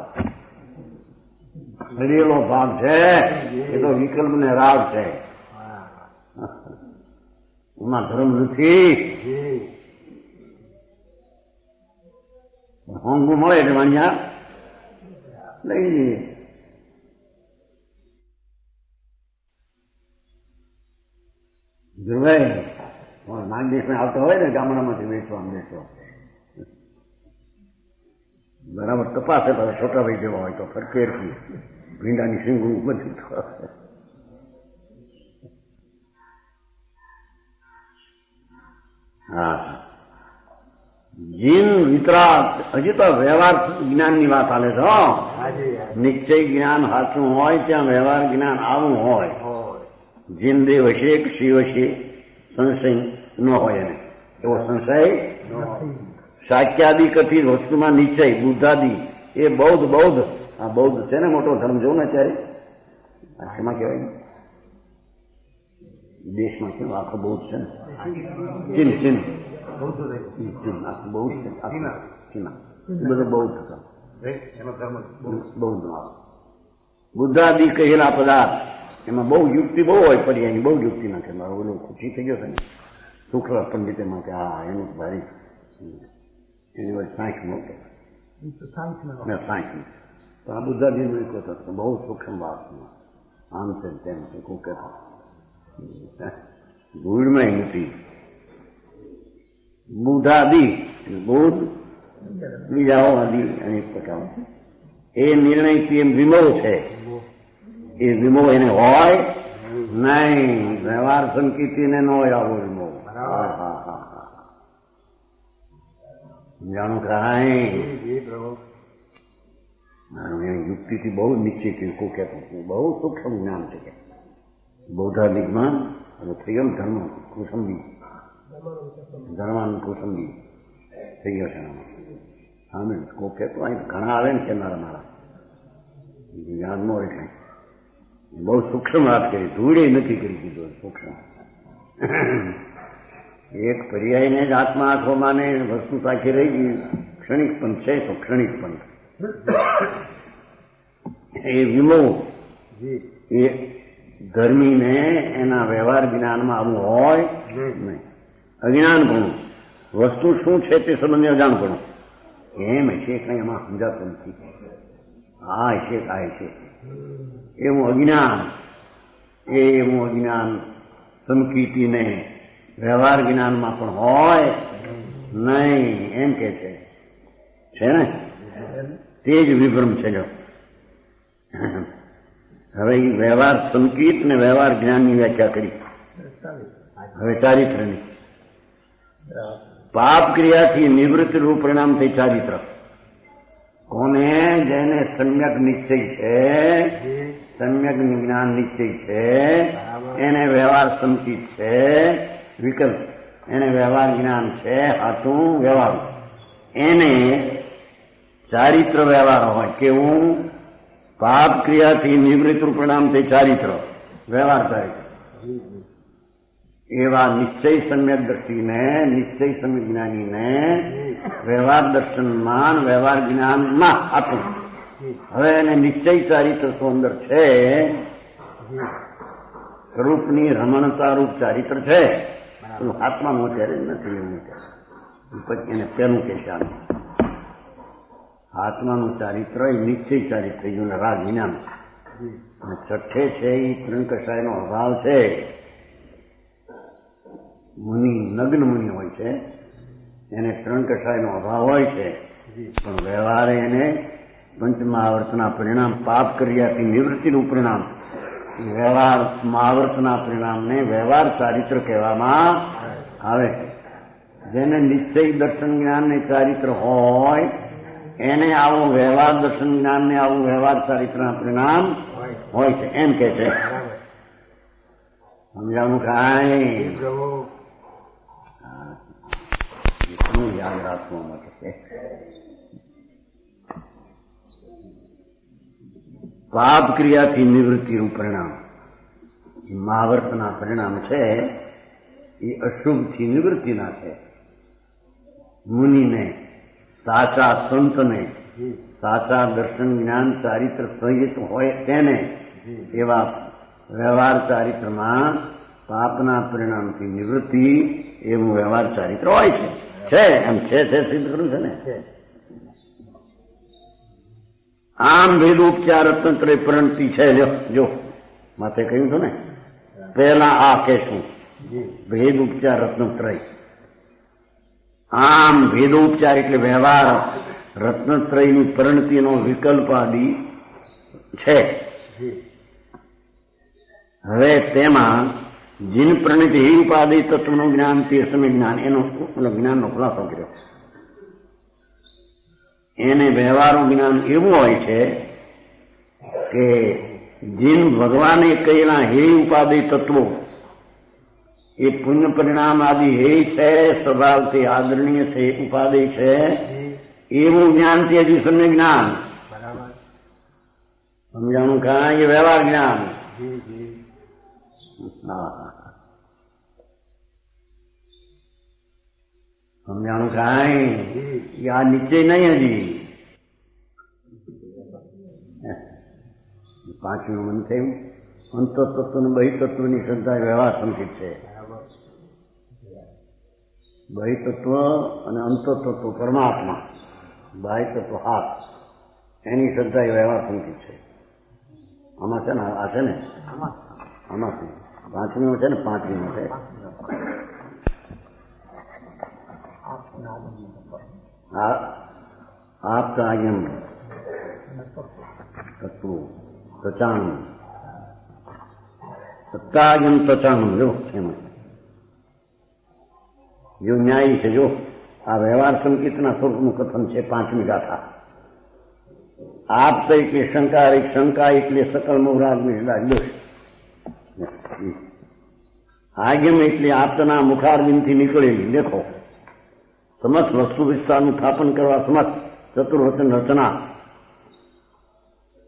શરીરનો ભાગ છે એ તો વિકલ્પ ને રાગ છે. એમાં ધર્મ નથી. હોંગું મળે એટલે વાણિયા લઈ જઈએ. ધ્રુવાઈ નાગદેશમાં આવતો હોય ને ગામડામાંથી વેચવા બરાબર તપાસે પાછા છોટાભાઈ જેવા હોય તો ફરકેરથી ભીંડાની સિંગું બધું. હા જીન વિતરાગ હજી તો વ્યવહાર જ્ઞાનની વાત ચાલે છે. નિશ્ચય જ્ઞાન સાચું હોય ત્યાં વ્યવહાર જ્ઞાન આવું હોય. જીન દેવ હશે કે શિવ હશે સંશય ન હોય એને એવો સંશય. શાક્યાદિ કથિત વસ્તુમાં નિશ્ચય બુદ્ધાદિ એ બૌદ્ધ આ બૌદ્ધ છે ને મોટો ધર્મ જોઉં ને અત્યારે શેમાં કહેવાય દેશમાં કેવું આખો બૌદ્ધ છે ને ચીન આખું બૌદ્ધ છે ચીના બધો બૌદ્ધ હતા બૌદ્ધ બુદ્ધાદિ કહેલા પદાર્થ એમાં બહુ યુક્તિ બહુ હોય પડી એની બહુ યુક્તિ નાખે. મારો ઓલો ખુશી થઈ ગયો છે ને શુક્લ પંડિતે માં કે હા એનું ભારી એની વચ્ચે સાયન્સ મોટો સાયન્સ તો આ બુદ્ધાજીનું એક બહુ સૂક્ષ્મ વાત આમ છે તેમ છે કોઈ કહેતો ભૂડમાં નથી. બુધાદી બુધ બીજાઓ આદિ અનેક પ્રકાર એ નિર્ણયથી એમ વિમો છે. એ વિમો એને હોય નહીં. વ્યવહાર સંકિતિને ન હોય આવો વિમો. જાણું કાંઈ યુક્તિથી બહુ નિશ્ચિત કોઈ કહેતું બહુ સૂક્ષ્મ જ્ઞાન છે કે બૌદ્ધાદિકમાં થઈ ગયો ધર્મ કુસંબી ધર્માન કુસંબી થઈ ગયો છે. હા મેં કોઈ કહેતું અહીં ઘણા આવે ને કેનારા મારા યાદ ન હોય કઈ. બહુ સૂક્ષ્મ વાત કરી, ધૂળે નથી કરી દીધો સૂક્ષ્મ. એક પર્યાયને જ આત્મા આંખોમાં ને વસ્તુ સાચી રહી ગઈ. ક્ષણિક પંથ છે તો ક્ષણિક પંથ. એ વિમો એ ધર્મીને એના વ્યવહાર જ્ઞાનમાં આવું હોય નહીં. અજ્ઞાનપણું વસ્તુ શું છે તે સંબંધે અજાણપણું એમ છે કઈ એમાં સમજાતું નથી. આ છે કાય છે એવું અજ્ઞાન. એવું અજ્ઞાન સમકીતીને વ્યવહાર જ્ઞાનમાં પણ હોય નહીં એમ કે છે ને. તે જ વિભ્રમ છે. જો હવે એ વ્યવહાર સંકિત ને વ્યવહાર જ્ઞાનની વ્યાખ્યા કરી. હવે ચારિત્રની પાપ ક્રિયાથી નિવૃત્તિરૂપ પરિણામ થઈ ચારિત્ર. કોને? જેને સમ્યક નિશ્ચય છે, સમ્યક જ્ઞાન નિશ્ચય છે, એને વ્યવહાર સંકિત છે વિકલ્પ, એને વ્યવહાર જ્ઞાન છે હાથું વ્યવહાર, એને ચારિત્ર વ્યવહાર હોય. કેવું? પાપ ક્રિયાથી નિવૃત્તિરૂપ પરિણામ થઈ ચારિત્ર વ્યવહાર ચારિત્ર. એવા નિશ્ચય સમ્યક દ્રષ્ટિને, નિશ્ચય સમ્યક જ્ઞાનીને વ્યવહાર દર્શનમાં વ્યવહાર જ્ઞાનમાં આપું. હવે એને નિશ્ચય ચારિત્ર અંદર છે, રૂપની રમણતા રૂપ ચારિત્ર છે. આત્માનું અત્યારે નથી એવું પછી એને પેલું કે છે આત્માનું ચારિત્ર એ નિશ્ચય ચારિત્ર થયું રાગ જ્ઞાન. અને છઠ્ઠે છે એ ત્રણ કષાયનો અભાવ છે. મુનિ નગ્ન મુનિ હોય છે, એને ત્રણ કષાયનો અભાવ હોય છે, પણ વ્યવહારે એને પંચમહાવર્તના પરિણામ પાપ કર્યાથી નિવૃત્તિનું પરિણામ વ્યવહાર મહાવર્તના પરિણામને વ્યવહાર ચારિત્ર કહેવામાં આવે છે. જેને નિશ્ચય દર્શન જ્ઞાન ને ચારિત્ર હોય એને આવું વ્યવહાર દર્શન જ્ઞાન ને આવું વ્યવહાર ચારિત્રના પરિણામ હોય છે એમ કે છે. સમજાવું કાંઈ? એટલું યાદ રાખવા માટે છે. પાપ ક્રિયાથી નિવૃત્તિનું પરિણામ મહાવર્તના પરિણામ છે એ અશુભથી નિવૃત્તિના છે. મુનિને, સાચા સંતને, સાચા દર્શન જ્ઞાન ચારિત્ર સહિત હોય તેને એવા વ્યવહાર ચારિત્રમાં પાપના પરિણામથી નિવૃત્તિ એવું વ્યવહાર ચારિત્ર હોય છે. એમ છે સિદ્ધ કર્યું છે ને. આમ ભેદ ઉપચાર રત્નત્રય પ્રણતિ છે. જો માથે કહ્યું હતું ને પહેલા આ કહેશું ભેદ ઉપચાર રત્નત્રય. આમ ભેદોપચાર એટલે વ્યવહાર રત્નત્રયની પરિણતિનો વિકલ્પ આદિ છે. હવે તેમાં જીન પરિણતિ હી ઉપાધિ તત્વનું જ્ઞાન તે સમય જ્ઞાન એનો જ્ઞાનનો ખુલાસો કર્યો. એને વ્યવહારનું જ્ઞાન એવું હોય છે કે જીન ભગવાને કહેલા હે ઉપાધિ તત્વો એ પુણ્ય પરિણામ આદિ હે છે, સ્વભાવથી આદરણીય છે, ઉપાધિ છે, એવું જ્ઞાન તે હજી સમ્ય જ્ઞાન. સમજાણું કાંઈ? એ વ્યવહાર જ્ઞાન. સમજાણું કાંઈ? આ નિશ્ચય નહીં હજી. પાંચમું મન થયું અંતતત્વ અને બહિતત્વની શ્રદ્ધા વ્યવહાર સંકિત છે. બહિતત્વ અને અંતતત્વ પરમાત્મા, બાહ્ય તત્વ હાથ, એની શ્રદ્ધા એ વ્યવહાર સંકિત છે. આમાં છે ને આ છે ને આમાંથી પાંચમીમાં છે ને પાંચમીમાં છે આપતાયમ તત્વો ત્વચાણું સત્તાયમ ત્વચાણું જો એમાં જો ન્યાયી છે જો આ વ્યવહાર સંકેતના સ્વરૂપનું કથન છે પાંચમી ગાથા આપતા એટલે શંકા શંકા એટલે સકલ મોરાગ દોષ આજ્ઞમ એટલે આપતના મુખારબિંદથી નીકળેલી દેખો સમસ્ત વસ્તુ વિસ્તારનું સ્થાપન કરવા સમસ્ત ચતુર્વચન રચના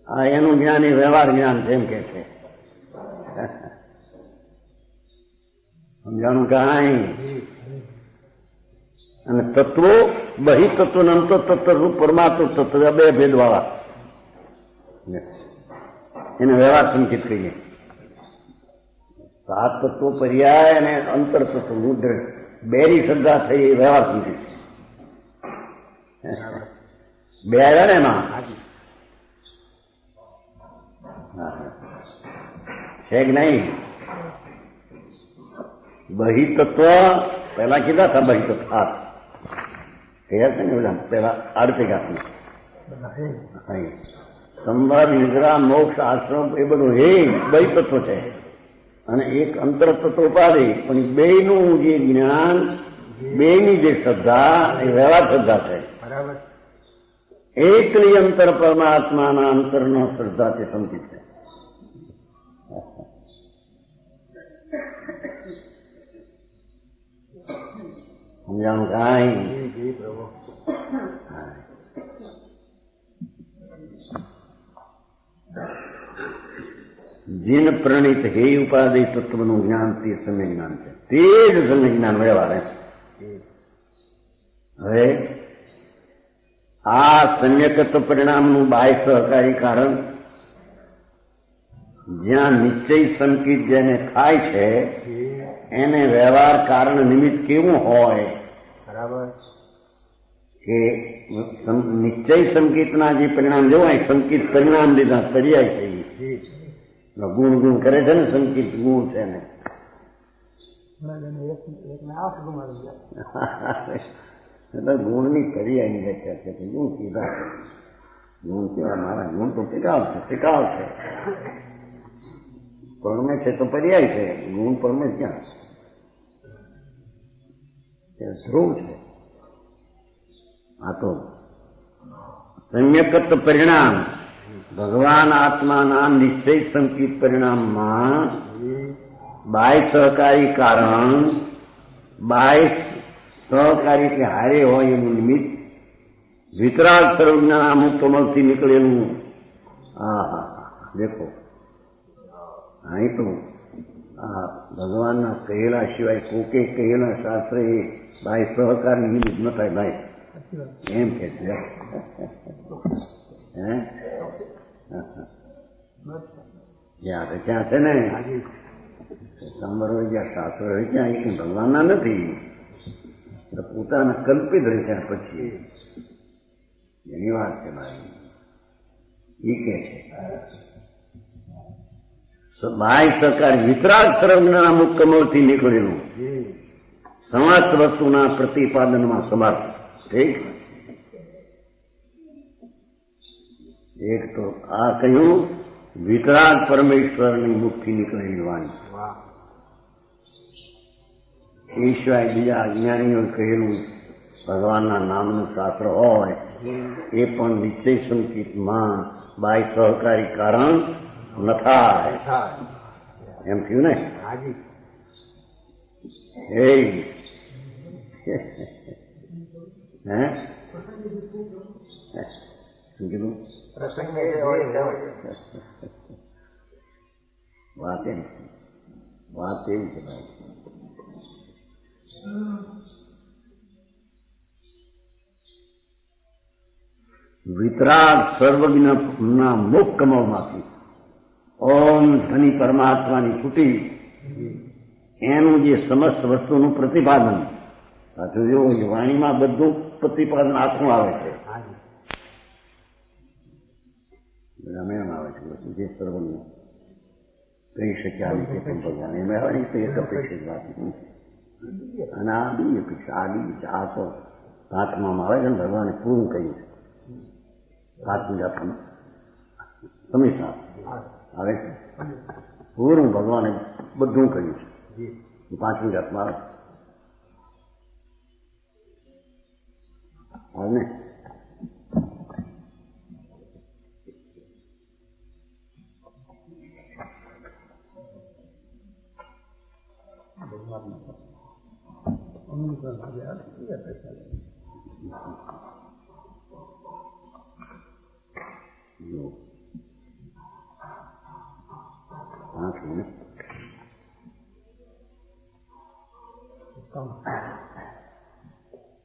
આ એનું જ્ઞાન એ વ્યવહાર જ્ઞાન છે એમ કે છે સમજાણું કાંઈ અને તત્વો બહિતત્વ અંત તત્વ રૂપ પરમાત્મ તત્વ બે ભેદવાળા એને વ્યવહાર સંકેત કહીએ સાત તત્વો પર્યાય અને અંતર તત્વ રુદ્ર બેરી શ્રદ્ધા થઈ એ વ્યવહાર સંકેત બે આવ્યા ને એમાં છે કે નહીં બહિતત્વ પહેલા કીધા હતા બહિતત્વ હાથ કયા છે ને બધા પેલા આડતી ઘાતમાં સંભાર નિદ્રા મોક્ષ આશ્રમ એ બધું હે બહિતત્વ છે અને એક અંતર તત્વ ઉપાધિ પણ બેયનું જે જ્ઞાન બેયની જે શ્રદ્ધા એ વ્યવહાર શ્રદ્ધા છે એકલી અંતર પરમાત્માના અંતરનો શ્રદ્ધા તે સંકિત છે સમજાણું કાંઈ જીન પ્રણિત હે ઉપાધિ તત્વનું જ્ઞાન તે સમય જ્ઞાન છે તે જ સમય જ્ઞાન વ્યવહાર હવે આ સમ્યકત્વ પરિણામનું બાહ્ય સહકારી કારણ જ્યાં નિશ્ચય સંકિત જેને થાય છે એને વ્યવહાર કારણ નિમિત્ત કેવું હોય બરાબર કે નિશ્ચય સંકેતના જે પરિણામ જોવાય સંકેત પરિણામ લીધા પર્યાય છે ગુણ ગુણ કરે છે ને સંકેત ગુણ છે ને એટલે ગુણની પર્યાયની વ્યાખ્યા છે ગુણ કીધા ગુણ કેવા મારા ગુણ તો ટીકાવ છે પરમે છે તો પર્યાય છે ગુણ પરમે ક્યાં ધ્રુવ છે આ તો સમ્યકત્વ પરિણામ ભગવાન આત્માના નિશ્ચય સંકિત પરિણામમાં બાહ્ય સહકારી કારણ બાહ્ય સહકારી કે હારે હોય એનું નિમિત્ત વિતરાગ સર્વજ્ઞાન અમુક કમલથી નીકળેલું દેખો અહીં તો આ ભગવાનના કહેલા સિવાય કોકે કહેલા શાસ્ત્ર એ બાહ્ય સહકારની નિમિત્ત ન થાય ભાઈ એમ કે છે ક્યાં છે ને સાંભળો જ્યાં શાસ્ત્રો હોય ત્યાં એ ભગવાનના નથી પોતાના કલ્પિત રહ્યા પછી એની વાત છે ભાઈ એ કે છે બાહ્ય સહકાર વિતરાગ સર્વજ્ઞાન અમુક કમળથી નીકળેલું સમસ્ત વસ્તુના પ્રતિપાદનમાં સમર્થ ઠીક એક તો આ કહ્યું વિતરાગ પરમેશ્વરની મુખથી નીકળેલી વાણી એ સિવાય બીજા અજ્ઞાનીઓ કહેલું ભગવાનના નામનું શાસ્ત્ર હોય એ પણ નિશ્ચય સંકેતમાં બાહ્ય સહકારી કારણ ન થાય એમ થયું ને હે વાત એવી છે ભાઈ વિતરાગ સર્વજ્ઞના મુખ કમળમાંથી ઓમ ધ્વનિ પરમાત્માની છૂટી એનું જે સમસ્ત વસ્તુનું પ્રતિપાદન સાચું જેવું વાણીમાં બધું પ્રતિપાદન આખું આવે છે અમે એમ આવે છે જે સર્વનું કહી શક્યા રીતે પણ ભગવાન એમ આવે નહીં તો એક અપેક્ષિત વાત અને આ બી અપેક્ષા આ બી આ તો પાંચમાં આવે છે ને ભગવાને પૂરું કહ્યું છે પાંચમી જાતનું સમીક્ષા આવે છે પૂરું ભગવાને બધું કહ્યું છે પાંચમી જાતમાં આવે ને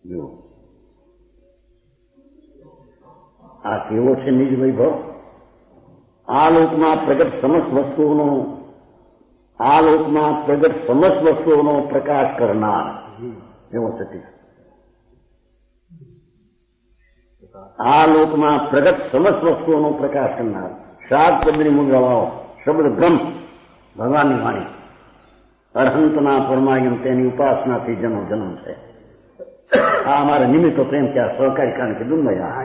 જો આ કેવો છે નિજ વૈભવ આ લોકમાં પ્રગટ સમસ્ત વસ્તુઓનો આ લોકમાં પ્રગટ સમસ્ત વસ્તુઓનો પ્રકાશ કરનાર એવો સતી આ લોકમાં પ્રગટ સમસ્ત વસ્તુઓનો પ્રકાશ કરનાર સાત પદની મુદ્રાઓ શબ્દ બ્રહ્મ ભગવાનની વાણી અરહંતના પરમાયમ તેની ઉપાસનાથી જન્મ જન્મ છે આ અમારા નિમિત્તો પ્રેમ કે આ સહકારી કારણ કે દુનિયા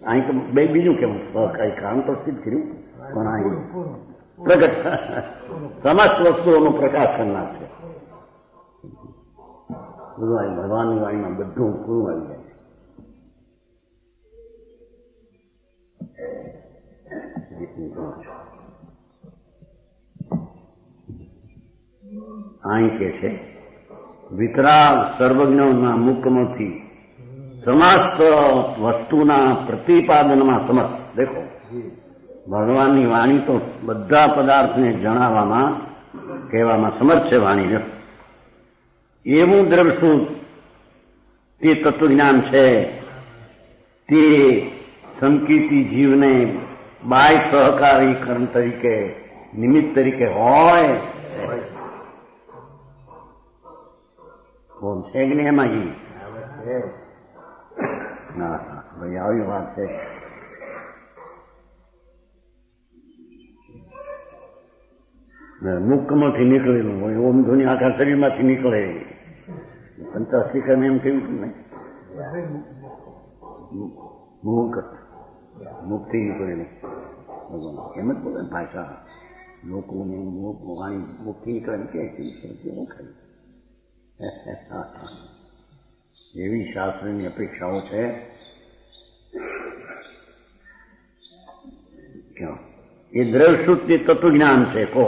અહીં તો બીજું કેવું સહકારી કારણ તો સિદ્ધ કર્યું પણ અહીં પ્રગટ સમસ્ત વસ્તુઓનો પ્રકાશ કરનાર છે ભગવાનની વાણીમાં બધું પૂરું આવી જાય અહીં કે છે વિતરાગ સર્વજ્ઞોના મુખમાંથી સમસ્ત વસ્તુના પ્રતિપાદનમાં સમર્થ દેખો ભગવાનની વાણી તો બધા પદાર્થને જણાવવામાં કહેવામાં સમર્થ છે વાણી એવું દ્રવ્ય તે તત્વજ્ઞાન છે તે સંકિતી જીવને બાહ્ય સહકારીકરણ તરીકે નિમિત્ત તરીકે હોય બોલ છે કે નહીં એમાં ના ભાઈ આવી વાત છે મુખમાંથી નીકળેલું હોય ઓમ ધ્વનિ આખા શરીરમાંથી નીકળે પંચાસ્તિકમ એમ કેવું ને મુખથી નીકળેલું ભગવાન એમ જ બોલે ભાષા લોકોને વાણી મુખથી નીકળે કે કેવું ખાય એવી શાસ્ત્રની અપેક્ષાઓ છે એ દ્રવશુદ્ધ તત્વજ્ઞાન છે કહો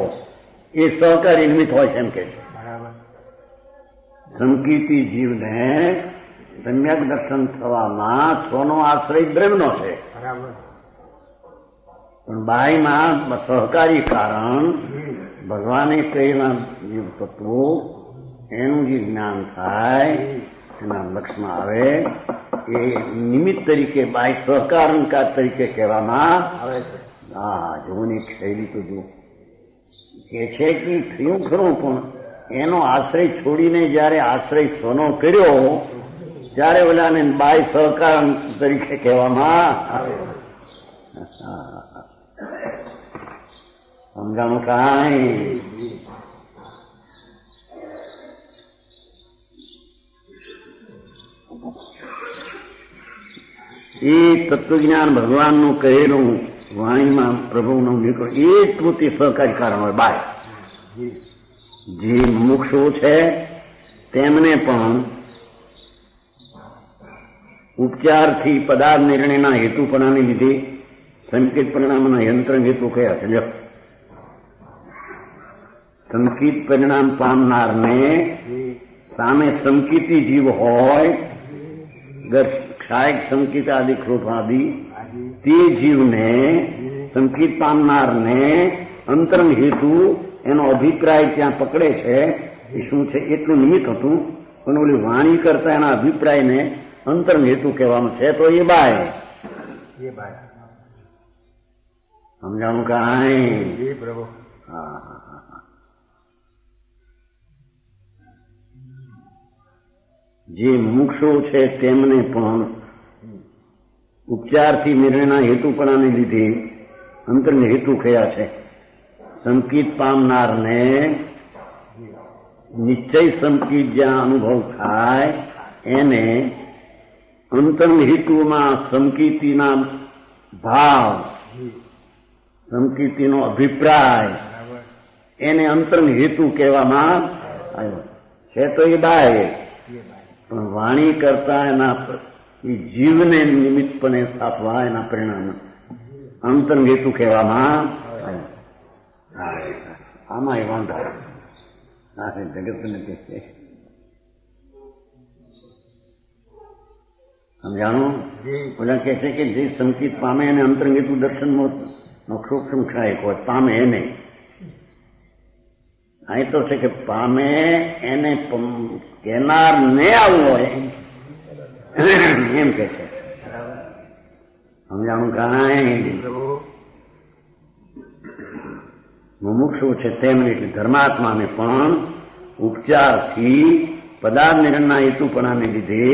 એ સહકારી નિમિત્ત હોય છે એમ કે સંકિતી જીવને સમ્યક દર્શન થવામાં સ્વનો આશ્રય દ્રવ્યનો છે પણ બાહ્યમાં સહકારી કારણ ભગવાને કહેલા તત્વો એનું જે જ્ઞાન થાય એના લક્ષમાં આવે એ નિમિત્ત તરીકે બાહ્ય સહકારણકાર તરીકે કહેવામાં આવે છે હા જોવાની શૈલી તો જો કે છે કે થયું ખરું પણ એનો આશ્રય છોડીને જયારે આશ્રય સ્વનો કર્યો ત્યારે ઓલાને બાહ્ય સહકારણ તરીકે કહેવામાં આવે સમજાણું કાંઈ એ તત્વજ્ઞાન ભગવાનનું કહેલું વાણીમાં પ્રભુનું નીકળે એ સ્મૃતિ સહકારી કારણ હોય બાય જે મુમુક્ષુ છે તેમને પણ ઉપચારથી પદાર્થ નિર્ણયના હેતુપણાને લીધે સંકેત પરિણામના યંત્ર હેતુ કયા છે સંકિત પરિણામ પામનારને સામે સંકિતી જીવ હોય ક્ષાયક સંકિત આદિ કૃપાદિ તે જીવને સંકિત પામનારને અંતરંગ હેતુ એનો અભિપ્રાય ત્યાં પકડે છે એ શું છે એટલું નિમિત્ત હતું પણ ઓલી વાણી કરતા એના અભિપ્રાયને અંતરંગ હેતુ કહેવાનું છે તો એ બાય સમજાણું કાંઈ પ્રભુ હા જે મુમુક્ષુ છે તેમને પણ ઉપચારથી નિર્ણયના હેતુપણાને લીધે અંતરંગ હેતુ કયા છે? સંકિત પામનારને નિશ્ચય સંકિત જ્યાં અનુભવ થાય એને અંતરંગ હેતુમાં સંકિતિના ભાવ, સંકિતિનો અભિપ્રાય એને અંતરંગ હેતુ કહેવામાં આવ્યો છે. તો એ બાહ્ય, પણ વાણી કરતા એના એ જીવને નિમિત્તપણે સ્થાપવા એના પરિણામે અંતરંગ હેતુ કહેવામાં આવ્યો. આમાં એ વાંધો જગતને કે છે સમજાણું. ઓલા કહે છે કે જે સંકિત પામે એને અંતરંગ હેતુ દર્શનમાં સૂક્ષ્મ ક્ષાયક હોય, પામે એને. અહીં તો છે કે પામે એને કહેનાર ને આવવું હોય એમ કે છે. સમજાણું. કાંઈ મુમુક્ષુ છે તેમને એટલે ધર્માત્માને પણ ઉપચારથી પદાર્થ નિર્ણયના હેતુપણાને લીધે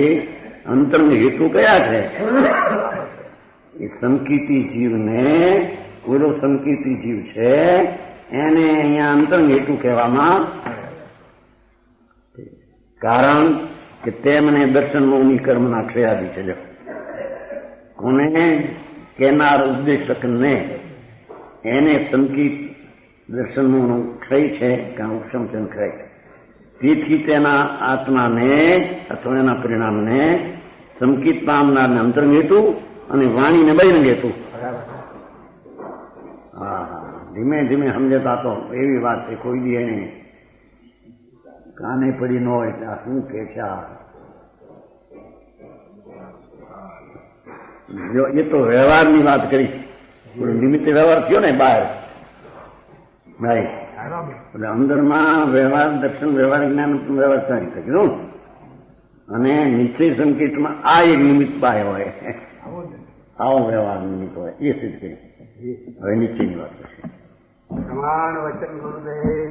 અંતરંગ હેતુ કયા છે? એ સંકિતી જીવને, પૂરો સંકિતી જીવ છે એને અહીંયા અંતરંગ હેતુ કહેવામાં. કારણ કે તેમને દર્શનમૌની કર્મના ક્ષયાદી છે. કોને? કેનાર ઉપદેશકને. એને સંકિત દર્શનનું ક્ષય છે કે ઉપશમચન ક્ષય. તેથી તેના આત્માને અથવા એના પરિણામને સંકિત પામનારને અંતરંગ હેતુ અને વાણીને બહિરંગ હેતુ. હા, ધીમે ધીમે સમજતા તો એવી વાત છે. કોઈ દી એને કાને પડી ન હોય ત્યાં શું કે છે એ તો વ્યવહારની વાત કરી. નિમિત્તે વ્યવહાર થયો ને બહાર ભાઈ, એટલે અંદરમાં વ્યવહાર દર્શન વ્યવહાર જ્ઞાન વ્યવહાર સારી કીધું. અને નિશ્ચય સંકેતમાં આ એક નિમિત્ત બાય હોય, આવો વ્યવહાર નિમિત્ત હોય એ સિદ્ધ કરી. હવે નિશ્ચયની વાત છે. પ્રમાણ વચન ગુરુદેવ.